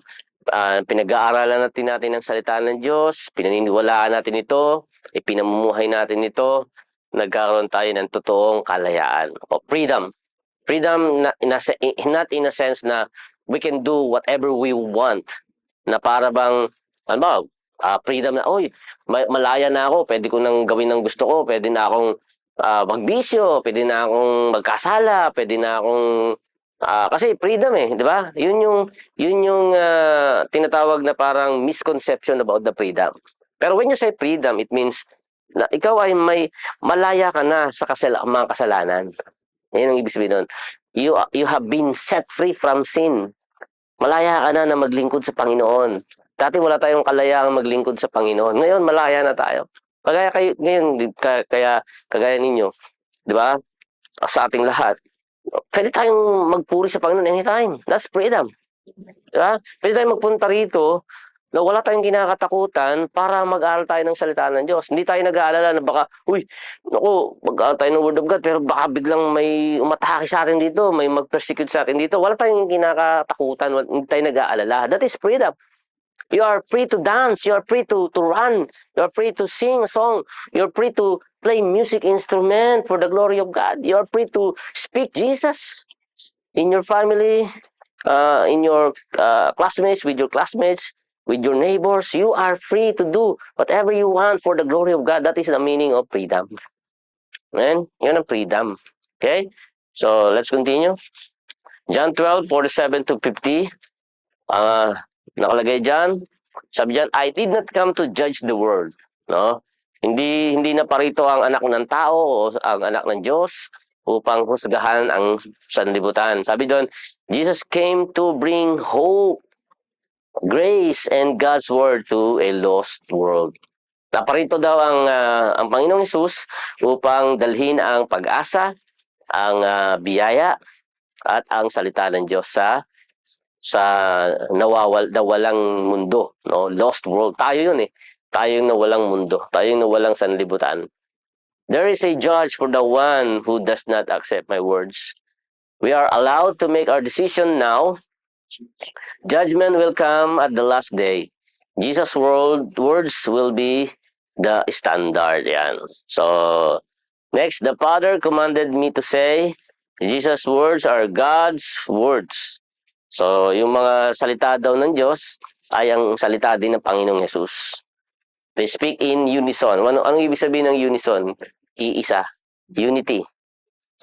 pinag-aaralan natin ang salita ng Diyos, pinaniniwalaan natin ito, ipinamumuhay natin ito, nagkaroon tayo ng totoong kalayaan o freedom. Freedom not in a sense na we can do whatever we want. Na para bang, freedom na, malaya na ako, pwede ko nang gawin ng gusto ko, pwede na akong magbisyo, pwede na akong magkasala, pwede na akong kasi freedom di ba? Yun yung tinatawag na parang misconception about the freedom. Pero when you say freedom, it means na ikaw ay malaya ka na sa mga kasalanan. Yan ang ibig sabihin nun. You have been set free from sin. Malaya ka na maglingkod sa Panginoon. Dati wala tayong kalayaang maglingkod sa Panginoon. Ngayon, malaya na tayo. Kagaya ninyo, di ba? Sa ating lahat. Pwede tayong magpuri sa Panginoon anytime. That's freedom. Di ba? Pwede tayong magpunta rito na wala tayong kinakatakutan para mag-aaral tayo ng salita ng Diyos. Hindi tayo nag-aalala na baka, mag-aaral tayo ng Word of God, pero baka biglang may umatake sa atin dito, may mag-persecute sa atin dito. Wala tayong kinakatakutan, hindi tayo nag-aalala. That is freedom. You are free to dance, you are free to run, you are free to sing a song, you are free to play music instrument for the glory of God. You are free to speak Jesus in your family, in your classmates, with your neighbors. You are free to do whatever you want for the glory of God. That is the meaning of freedom. Amen? Yun ang freedom. Okay? So, let's continue. John 12:47-50. Nakalagay dyan. Sabi dyan, I did not come to judge the world. No? Hindi na parito ang anak ng tao o ang anak ng Diyos upang husgahan ang sanlibutan. Sabi doon, Jesus came to bring hope, grace, and God's word to a lost world. Naparito daw ang Panginoong Hesus upang dalhin ang pag-asa ang biyaya at ang salita ng Diyos sa nawawalang mundo, no? Lost world. Tayo yun eh. Tayo yung nawalang mundo. Tayo yung nawalang sanlibutan. There is a judge for the one who does not accept my words. We are allowed to make our decision now. Judgment will come at the last day. Jesus' words will be the standard. Yan. So, next, the Father commanded me to say, Jesus' words are God's words. So, yung mga salita daw ng Diyos ay ang salita din ng Panginoong Yesus. They speak in unison. Anong ibig sabihin ng unison? Iisa. Unity.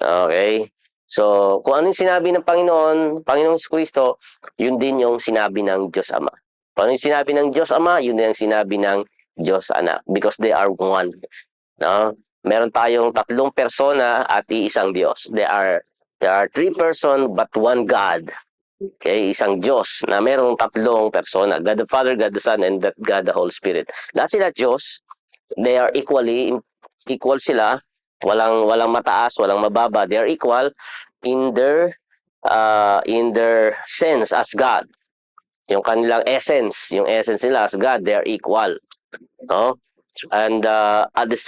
Okay? So, kung ano yung sinabi ng Panginoong Kristo, yun din yung sinabi ng Diyos Ama. Kung ano yung sinabi ng Diyos Ama, yun din ang sinabi ng Diyos Anak. Because they are one. No? Meron tayong 3 persona at iisang Diyos. There are 3 persons but one God. Okay, isang Diyos na merong 3 persona. God the Father, God the Son, and God the Holy Spirit. Lahat sila Diyos. They are equal sila. Walang mataas, walang mababa. They are equal in their sense as God. Yung kanilang essence, yung essence nila as God, they are equal. No? And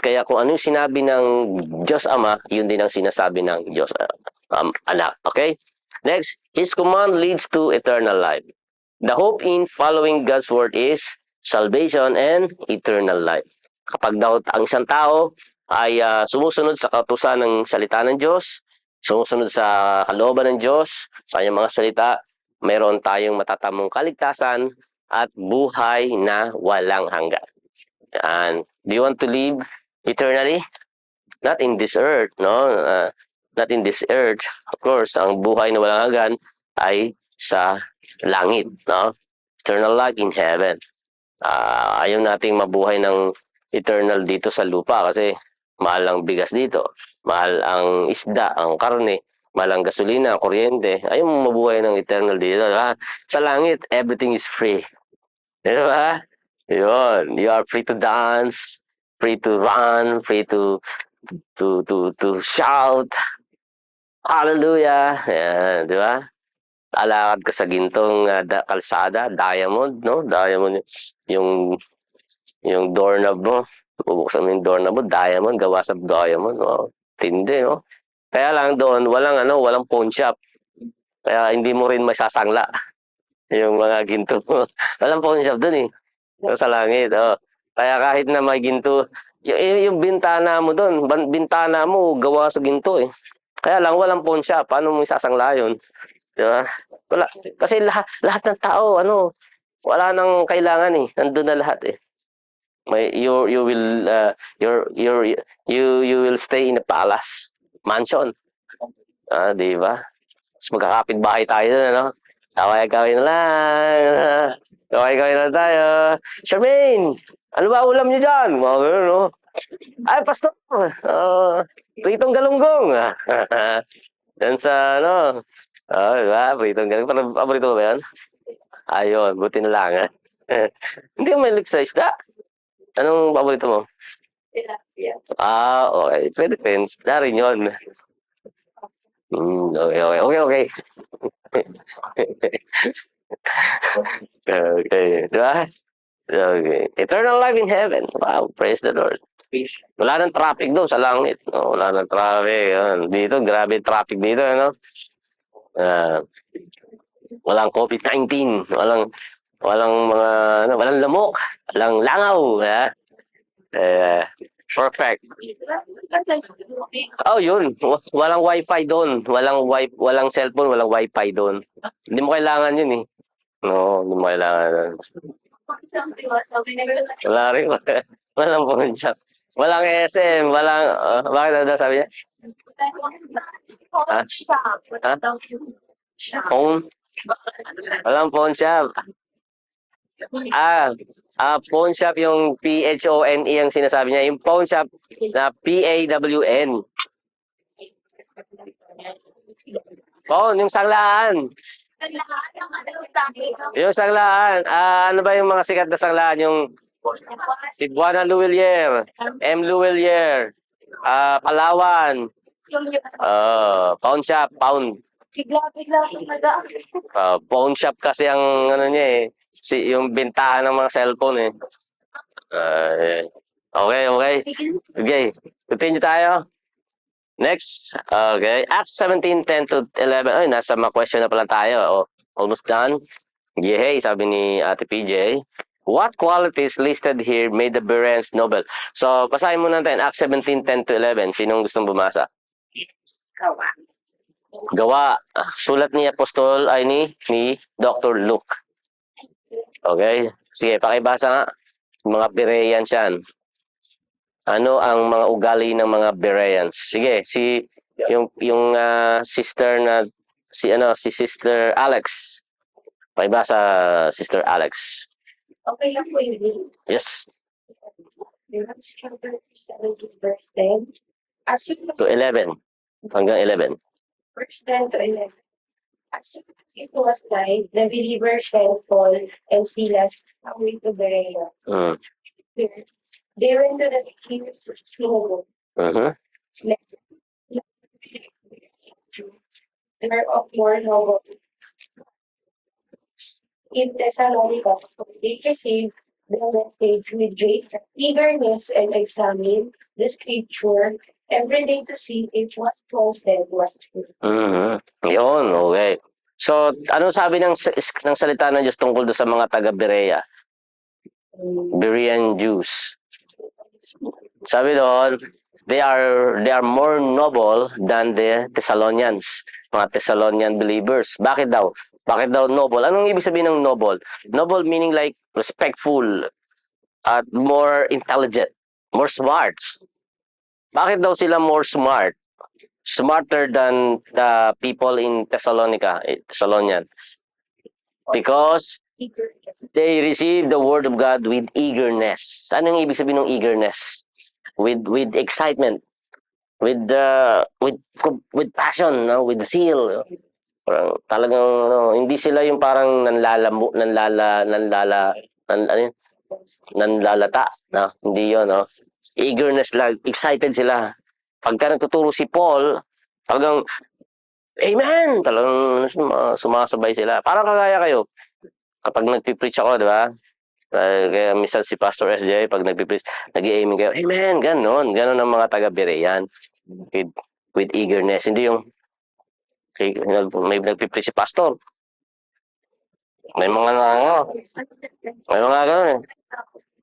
kaya kung ano yung sinabi ng Diyos Ama, yun din ang sinasabi ng Diyos Anak. Okay? Next, His command leads to eternal life. The hope in following God's word is salvation and eternal life. Kapag daw ang isang tao ay sumusunod sa kautusan ng salita ng Diyos, sumusunod sa kalooban ng Diyos, sa kanyang mga salita, mayroon tayong matatamong kaligtasan at buhay na walang hanggan. And do you want to live eternally? Not in this earth, no? Not in this earth. Of course, ang buhay na walang hanggan ay sa langit, no? Eternal life in heaven. Ayaw nating mabuhay ng eternal dito sa lupa kasi mahal ang bigas dito, mahal ang isda, ang karne, mahal ang gasolina, ang kuryente. Ayaw mo mabuhay ng eternal dito. Ha? Sa langit, everything is free. Di ba? Yun. You are free to dance, free to run, free to shout. Hallelujah. Yan, di ba? Alakad ka sa gintong kalsada, diamond, no? Diamond yung doorknob mo. Bubuksan mo yung doorknob mo, diamond, gawa sa diamond. Oh, tindi, no? Kaya lang doon, walang pawn shop. Kaya hindi mo rin masasangla yung mga ginto mo. Walang pawn shop doon eh. Sa langit, oh. Kaya kahit na may ginto, yung bintana mo doon, bintana mo gawa sa ginto eh. Kaya lang walang pawn shop, paano mo isasangla yun? Diba? Wala. Kasi lahat ng tao, wala nang kailangan eh. Nandun na lahat eh. You will stay in a palace, mansion. Di ba? Mas magkakapit bahay tayo doon, ano? Kaway-kaway na lang. Kaway-kaway na tayo. Charmaine, ano ba ulam niyo dyan? Mga ganun, no? Ay, pastor. Pritong galunggong. Yan sa, diba? Pritong galunggong. Parang paborito mo ba yan? Ayun, buti na lang. Hindi mo may sa isda. Anong paborito mo? Tilapia. Okay. Pwede rin. Darin yun. Okay. Okay. Diba? Okay. Eternal life in heaven. Wow. Praise the Lord. Wala nang traffic doon sa langit. No, wala nang traffic. Dito, grabe traffic dito. Walang COVID-19. Walang mga, walang lamok. Walang langaw. Perfect. Oh, yun. Walang wifi doon. Walang cellphone, walang wifi doon. Hindi mo kailangan yun eh. No, hindi mo kailangan. Wala rin. Walang phone shop. Walang SM, bakit na sabi niya? Phone? Walang phone shop. Phone shop yung PHONE ang sinasabi niya. Yung phone shop na PAWN. Phone, yung sanglaan. Yung sanglaan. Ano ba yung mga sikat na sanglaan? Yung si Buana Luwilier, M. Luwilier, Palawan, Pawn shop, pound. Bigla akong nag Pawn shop kasi ang ano niya eh. Yung bentahan ng mga cellphone eh. Okay. Okay. Continue tayo. Next. Okay. Acts 17:10 to 11. Ay, nasa mga question na pala tayo. Oh, almost done. Yehey, sabi ni Ate PJ. What qualities listed here made the Bereans noble? So, basahin muna natin. Acts 17:10 to 11. Sinong gustong bumasa? Gawa. Sulat ni Apostol ay ni Dr. Luke. Okay? Sige, pakibasa nga. Mga Bereans yan. Ano ang mga ugali ng mga Bereans? Sige, yung sister na si Sister Alex. Pakibasa, Sister Alex. Okay lang po yun. Yes, Acts chapter 17, verse 10. As soon as to 11. Hanggang 11. verse 10 to 11. As soon as it was night, the believers sent Paul and Silas away to Berea. Mm. They went to the king's synagogue. Mhm. They were of more noble. In Thessalonica, they received the message with great eagerness and examined the scripture every day to see if what Paul said was true. Mhm. Yun, okay. So, ano sabi ng salita ng Diyos tungkol doon sa mga taga-Berea? Berean Jews. Sabi doon, they are more noble than the Thessalonians, mga Thessalonian believers. Bakit daw? Bakit daw noble? Anong ibig sabihin ng noble? Noble meaning like respectful at more intelligent, more smart. Bakit daw sila more smart? Smarter than the people in Thessalonians. Because they receive the word of God with eagerness. Anong ibig sabihin ng eagerness? With excitement, with passion, no? With zeal. Parang talagang hindi sila yung parang nanlalata, no? Hindi 'yon, no? Eagerness lang, excited sila. Pagka nagtuturo si Paul, talagang amen, talagang sumasabay sila. Parang kagaya kayo kapag nagpi-preach ako, di ba? Kaya minsan si Pastor SJ, pag nagpipreach, nag-i-amen kayo, amen, ganon ang mga taga-Berean. With eagerness. Hindi yung may nagpipreach si Pastor. May mga ganon eh.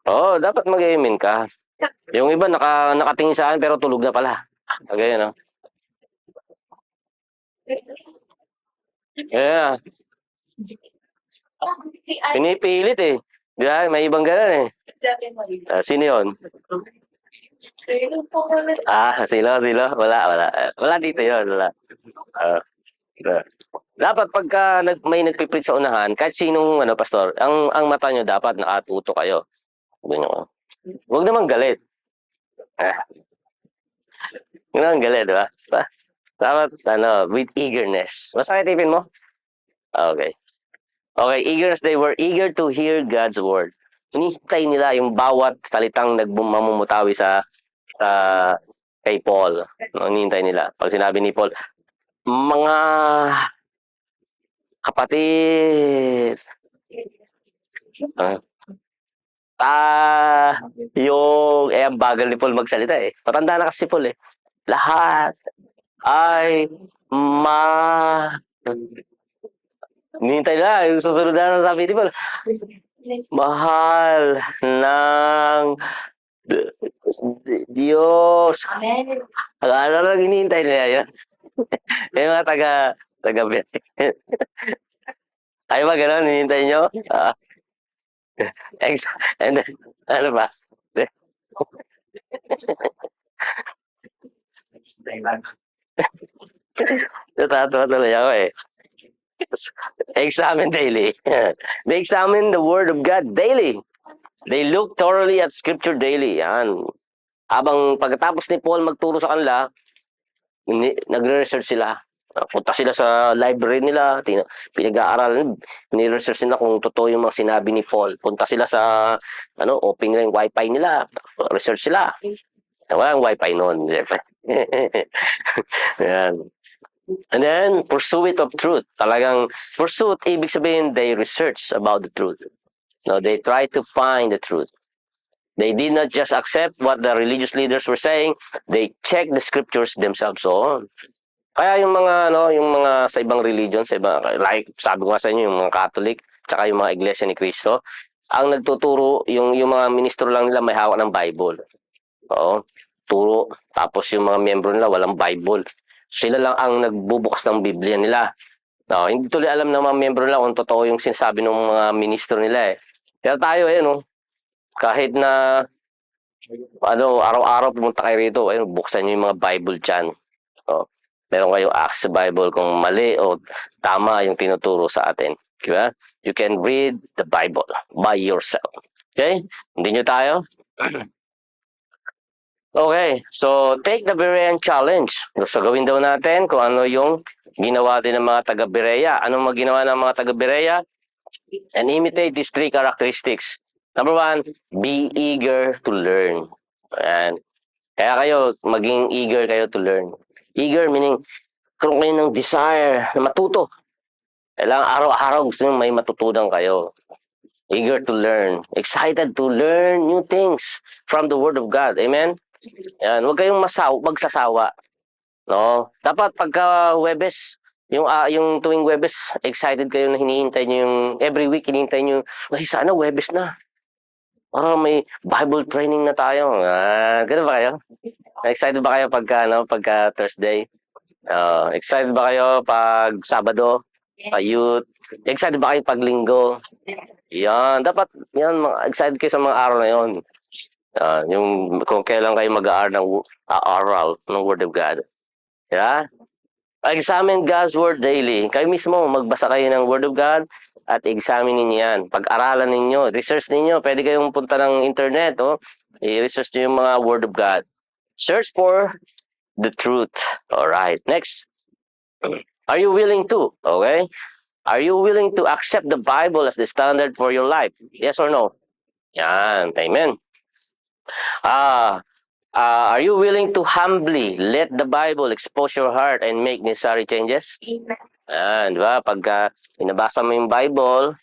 Oo, dapat mag-amen ka. Yung iba nakatingin sa akin pero tulog na pala. Kagaya, no? Yeah. Pinipilit eh. Di ba? May ibang gano'n eh. Sino yun? Sila. Wala. Wala dito yun. Wala. Dapat pagka may nagpipreach sa unahan, kahit sinong pastor, ang mata nyo dapat nakatuto kayo. Huwag naman galit. Huwag naman galit, di ba? Dapat, with eagerness. Masakit tipin mo? Okay. Okay, eagerness, they were eager to hear God's word. Hinihintay nila yung bawat salitang nagmamumutawi sa kay Paul. Hinihintay nila. Pag sinabi ni Paul, mga kapatid, ang bagal ni Paul magsalita eh. Matanda na kasi si Paul eh. Lahat ay hinihintay na, yung susunod na sabi ni Paul, mahal ng Diyos. Amen. Ano lang hinihintay nila yun? Yung mga taga ay ba gano'n, hinihintay nyo? And then, ano ba? Natatawa tuloy ako eh. Examine daily. They examine the Word of God daily. They look thoroughly at Scripture daily. Yan. Habang pagkatapos ni Paul magturo sa kanila, nagre-research sila. Punta sila sa library nila, pinag-aaralan, ni-research nila kung totoo yung mga sinabi ni Paul. Punta sila sa, open nila yung wifi nila, research sila. Walang wifi noon. Yan. And then, pursuit of truth. Talagang pursuit, ibig sabihin, they research about the truth. No, they try to find the truth. They did not just accept what the religious leaders were saying, they checked the scriptures themselves. So, kaya yung mga yung mga sa ibang religion, sa iba, like sabi ko nga sa inyo, yung mga Catholic, tsaka yung mga Iglesia ni Cristo, ang nagtuturo, yung mga ministro lang nila may hawak ng Bible. Oo, turo. Tapos yung mga miyembro nila walang Bible. Sila lang ang nagbubukas ng Biblia nila. No, hindi tuloy alam ng mga miyembro nila kung totoo yung sinasabi ng mga ministro nila eh. Pero tayo kahit na araw-araw pumunta kayo rito, buksan niyo yung mga Bible diyan. Oh, meron kayong access sa Bible kung mali o tama yung tinuturo sa atin. Diba? You can read the Bible by yourself. Okay? Hindi nyo tayo? Okay, so take the Berean challenge. So gawin daw natin kung ano yung ginawa din ng mga taga-Berea. Anong maginawa ng mga taga-Berea? And imitate these 3 characteristics. Number 1, be eager to learn. Ayan. Kaya kayo, maging eager kayo to learn. Eager meaning, kung kayo ng desire na matuto. Kailangan araw-araw gusto nyo may matutunan kayo. Eager to learn. Excited to learn new things from the Word of God. Amen? Yan, huwag kayong magsasawa. No? Dapat pagka Webes, yung tuwing Webes, excited kayo na hinihintay nyo every week hinihintay nyo, ay sana Webes na. Para may Bible training na tayo. Ganun ba kayo? Excited ba kayo pagka Thursday? Excited ba kayo pag Sabado? Youth? Excited ba kayo pag Linggo? Yan, dapat excited kayo sa mga araw na yon. Yung kung kailan kayo mag-aaral ng Word of God. Yeah? Examine God's Word daily. Kayo mismo, magbasa kayo ng Word of God at examine ninyo yan. Pag-aralan ninyo, research ninyo. Pwede kayong punta ng internet. I-research nyo yung mga Word of God. Search for the truth. Alright, next. Are you willing to? Okay? Are you willing to accept the Bible as the standard for your life? Yes or no? Yan. Amen. Are you willing to humbly let the Bible expose your heart and make necessary changes? Amen. Di ba? Pagka binabasa mo yung Bible,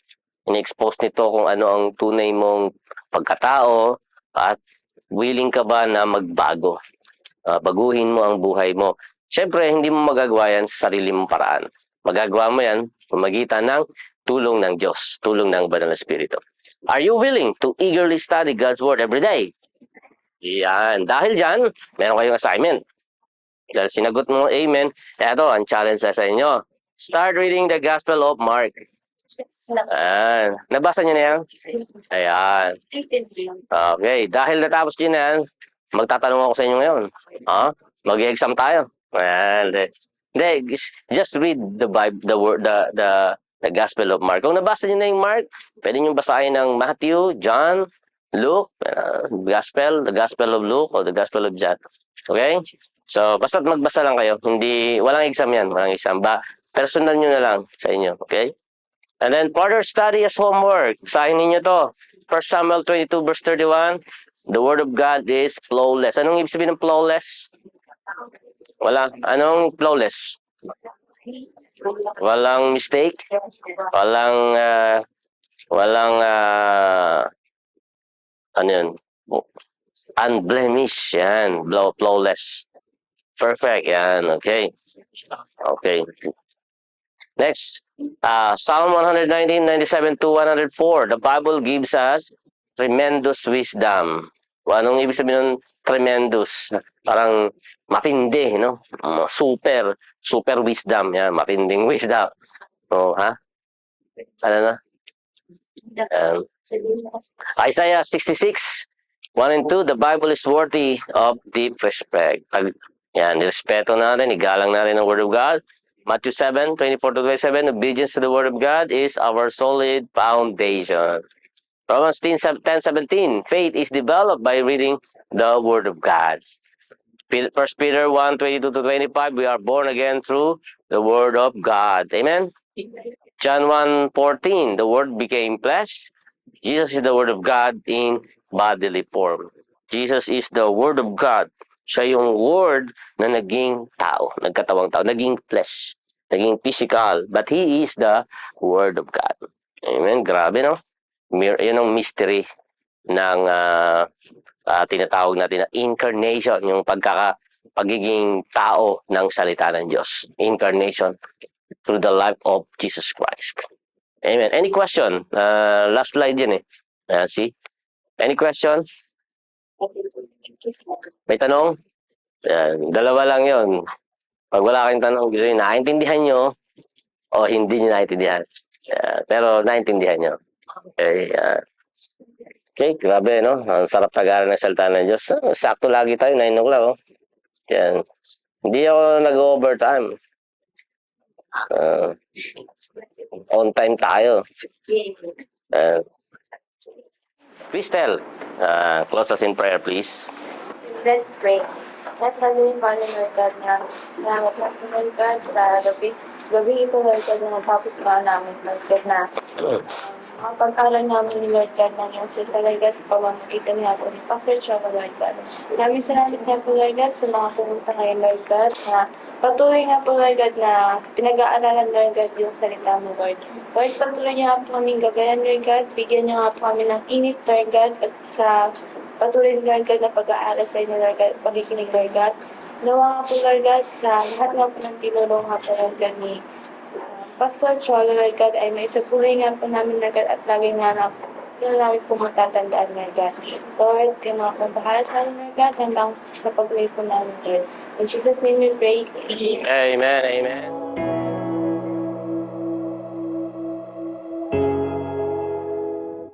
in-expose nito kung ano ang tunay mong pagkatao at willing ka ba na magbago? Baguhin mo ang buhay mo. Siyempre, hindi mo magagawa yan sa sarili mong paraan. Magagawa mo yan pamagitan ng tulong ng Diyos, tulong ng Banal na Espiritu. Are you willing to eagerly study God's Word every day? Yan. Dahil dyan, meron kayong assignment. Dahil sinagot mo, amen. Eto, ang challenge sa inyo. Start reading the Gospel of Mark. Ayan. Nabasa niyo na yan? Ayan. Okay. Dahil natapos niyo na yan, magtatanong ako sa inyo ngayon. Mag-exam tayo. Ayan. Hindi, just read the Bible, the Gospel of Mark. Kung nabasa niyo na yung Mark, pwede niyo basahin ng Matthew, John, Luke, the Gospel of Luke, or the Gospel of John. Okay? So, basta magbasa lang kayo. Walang exam yan. Walang exam. Personal nyo na lang sa inyo. Okay? And then, further study as homework. Basahin ninyo to. 1 Samuel 22 verse 31. The Word of God is flawless. Anong ibig sabihin ng flawless? Anong flawless? Walang mistake? Ano yun? Unblemished. Yan. Flawless. Perfect. Yan. Okay. Okay. Next. Psalm 119, 97 to 104. The Bible gives us tremendous wisdom. Anong ibig sabihin ng tremendous? Parang matindi, no? Super wisdom. Yan. Matinding wisdom. Ano na? Isaiah 66, 1 and 2, the Bible is worthy of deep respect. Yan, nirespeto natin, igalang natin ang Word of God. Matthew 7, 24 to 27, obedience to the Word of God is our solid foundation. Romans 10, 17, faith is developed by reading the Word of God. 1 Peter 1, 22 to 25, we are born again through the Word of God. Amen? John 1:14, the Word became flesh. Jesus is the Word of God in bodily form. Jesus is the Word of God Siya yung Word na naging tao, nagkatawang tao, naging flesh, naging physical. But He is the Word of God. Amen? Grabe, no? Yun ang mystery ng tinatawag natin na incarnation, yung pagiging tao ng salita ng Diyos. Incarnation through the life of Jesus Christ. Amen. Any question? Last slide yun eh. See? Any question? May tanong? Dalawa lang yon. Pag wala kayong tanong, gusto nyo, naiintindihan nyo o hindi nyo naiintindihan. Pero naiintindihan nyo. Okay. Okay, grabe, no? Ang sarap pag-aaral ng salita ng Diyos. Sakto lagi tayo, 9 o'clock, oh. Yan. Hindi ako nag-overtime. On time tayo. Crystal, close us in prayer, please. Let's pray. Let's Heavenly Father, Lord God, na salamat na po, Lord God, sa gabi ito, Lord God, na natapos na namin, Lord God, na mapag-aral namin ni Lord God ng iyong salita, Lord God, sa pamamagitan nga po ni Pastor Chava, Lord God. Maraming salamat nga po, Lord God, sa mga pumunta ngayon, Lord God, na patuloy nga po, Lord God, na pinag-aaralan, Lord God, yung salita mo, Lord. Lord, patuloy niyo nga po kaming gabayan, Lord God, bigyan niyo nga po kami ng init, Lord God, at sa patuloy, Lord God, na pag-aaral sa inyo, Lord God, pakikinig, Lord God. Nawa nga po, Lord God, sa lahat nga po ng tinulong nga po, Lord God, ni Pastor Cholo, Lord God, ay may sabuhay nga po namin, Lord God, at lagi nga na po namin po matatandaan, Lord God. Lord, kayo mga pagbahalat namin, Lord God, hanggang sa pag-uwi po namin, Lord. In Jesus' name we pray. Amen, amen.